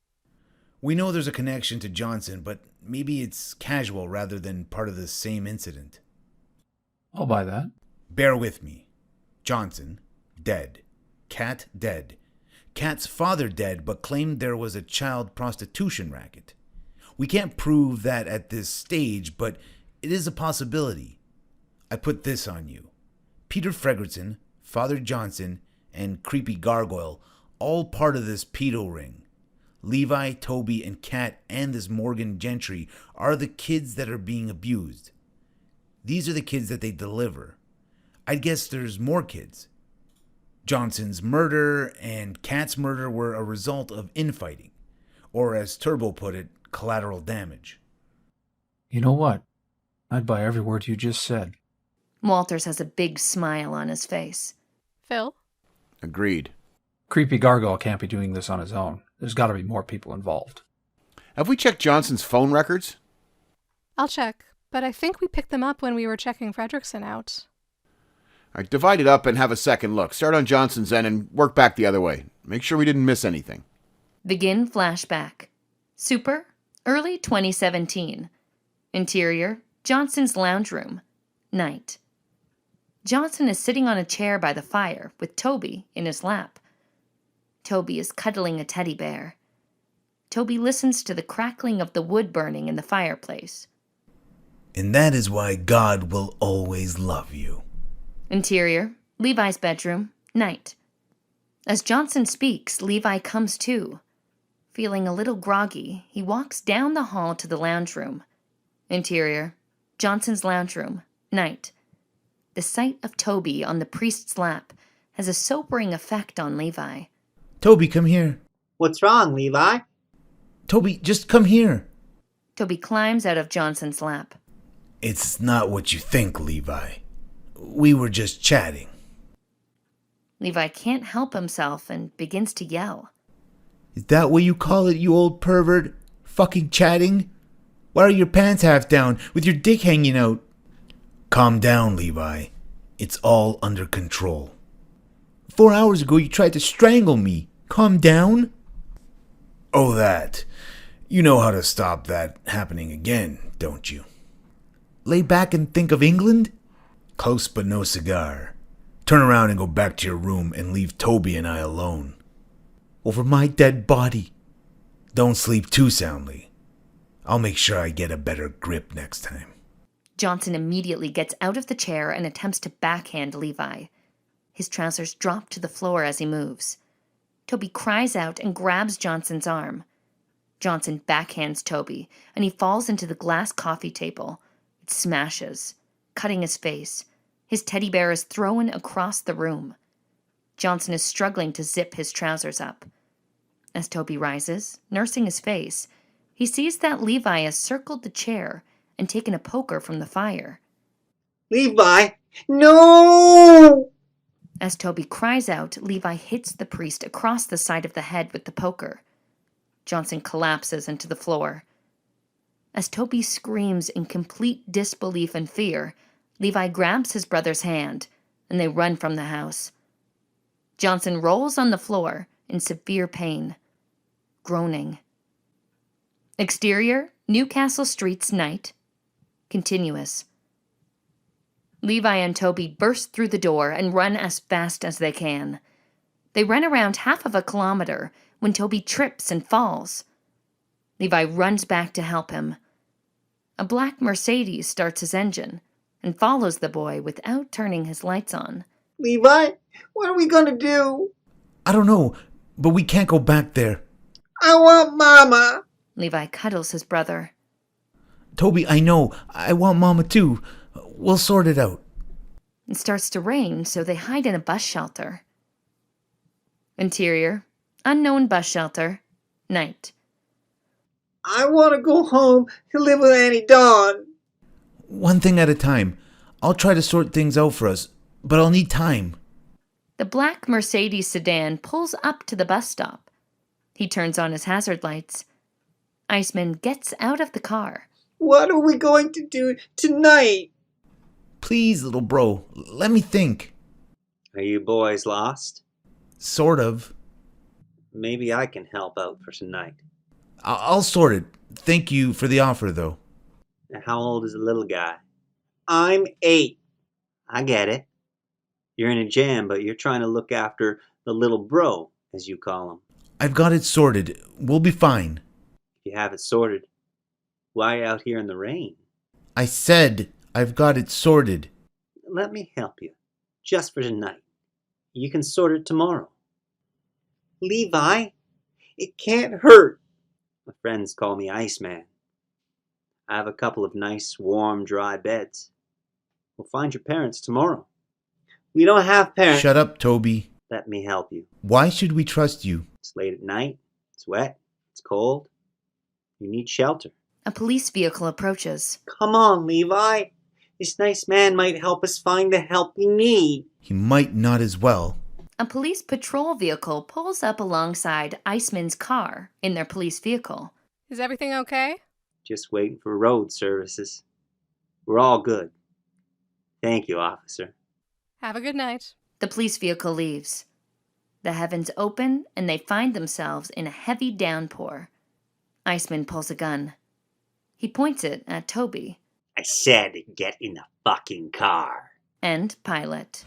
We know there's a connection to Johnson, but maybe it's casual rather than part of the same incident. I'll buy that. Bear with me. Johnson, dead. Cat, dead. Cat's father dead, but claimed there was a child prostitution racket. We can't prove that at this stage, but it is a possibility. I put this on you. Peter Fredrickson, Father Johnson, and Creepy Gargoyle, all part of this pedo ring. Levi, Toby, and Kat, and this Morgan Gentry are the kids that are being abused. These are the kids that they deliver. I'd guess there's more kids. Johnson's murder and Kat's murder were a result of infighting, or as Turbo put it, collateral damage. You know what? I'd buy every word you just said. Walters has a big smile on his face. Phil? Agreed. Creepy Gargoyle can't be doing this on his own. There's got to be more people involved. Have we checked Johnson's phone records? I'll check, but I think we picked them up when we were checking Fredrickson out. All right, divide it up and have a second look. Start on Johnson's end and work back the other way. Make sure we didn't miss anything. Begin flashback. Super, early 2017. Interior, Johnson's lounge room. Night. Johnson is sitting on a chair by the fire with Toby in his lap. Toby is cuddling a teddy bear. Toby listens to the crackling of the wood burning in the fireplace. And that is why God will always love you. Interior, Levi's bedroom. Night. As Johnson speaks, Levi comes to. Feeling a little groggy, he walks down the hall to the lounge room. Interior, Johnson's lounge room. Night. The sight of Toby on the priest's lap has a sobering effect on Levi. Toby, come here. What's wrong, Levi? Toby, just come here. Toby climbs out of Johnson's lap. It's not what you think, Levi. We were just chatting. Levi can't help himself and begins to yell. Is that what you call it, you old pervert? Fucking chatting? Why are your pants half down with your dick hanging out? Calm down, Levi. It's all under control. 4 hours ago you tried to strangle me. Calm down. Oh, that. You know how to stop that happening again, don't you? Lay back and think of England? Close but no cigar. Turn around and go back to your room and leave Toby and I alone. Over my dead body. Don't sleep too soundly. I'll make sure I get a better grip next time. Johnson immediately gets out of the chair and attempts to backhand Levi. His trousers drop to the floor as he moves. Toby cries out and grabs Johnson's arm. Johnson backhands Toby, and he falls into the glass coffee table. It smashes, cutting his face. His teddy bear is thrown across the room. Johnson is struggling to zip his trousers up. As Toby rises, nursing his face, he sees that Levi has circled the chair and taken a poker from the fire. Levi! No! As Toby cries out, Levi hits the priest across the side of the head with the poker. Johnson collapses into the floor. As Toby screams in complete disbelief and fear, Levi grabs his brother's hand, and they run from the house. Johnson rolls on the floor in severe pain, groaning. Exterior, Newcastle Streets, night. Continuous. Levi and Toby burst through the door and run as fast as they can. They run around half of a kilometer when Toby trips and falls. Levi runs back to help him. A black Mercedes starts his engine and follows the boy without turning his lights on. Levi, what are we gonna do? I don't know, but we can't go back there. I want Mama. Levi cuddles his brother. Toby, I know. I want Mama too. We'll sort it out. It starts to rain, so they hide in a bus shelter. Interior, unknown bus shelter, night. I want to go home to live with Annie Dawn. One thing at a time. I'll try to sort things out for us, but I'll need time. The black Mercedes sedan pulls up to the bus stop. He turns on his hazard lights. Iceman gets out of the car. What are we going to do tonight? Please, little bro, let me think. Are you boys lost? Sort of. Maybe I can help out for tonight. I'll sort it. Thank you for the offer, though. How old is the little guy? I'm 8. I get it. You're in a jam, but you're trying to look after the little bro, as you call him. I've got it sorted. We'll be fine. If you have it sorted, why are you out here in the rain? I said I've got it sorted. Let me help you. Just for tonight. You can sort it tomorrow. Levi, it can't hurt. My friends call me Iceman. I have a couple of nice, warm, dry beds. We'll find your parents tomorrow. We don't have parents. Shut up, Toby. Let me help you. Why should we trust you? It's late at night. It's wet. It's cold. You need shelter. A police vehicle approaches. Come on, Levi. This nice man might help us find the help we need. He might not as well. A police patrol vehicle pulls up alongside Iceman's car in their police vehicle. Is everything okay? Just waiting for road services. We're all good. Thank you, officer. Have a good night. The police vehicle leaves. The heavens open and they find themselves in a heavy downpour. Iceman pulls a gun. He points it at Toby. I said get in the fucking car. And Pilot.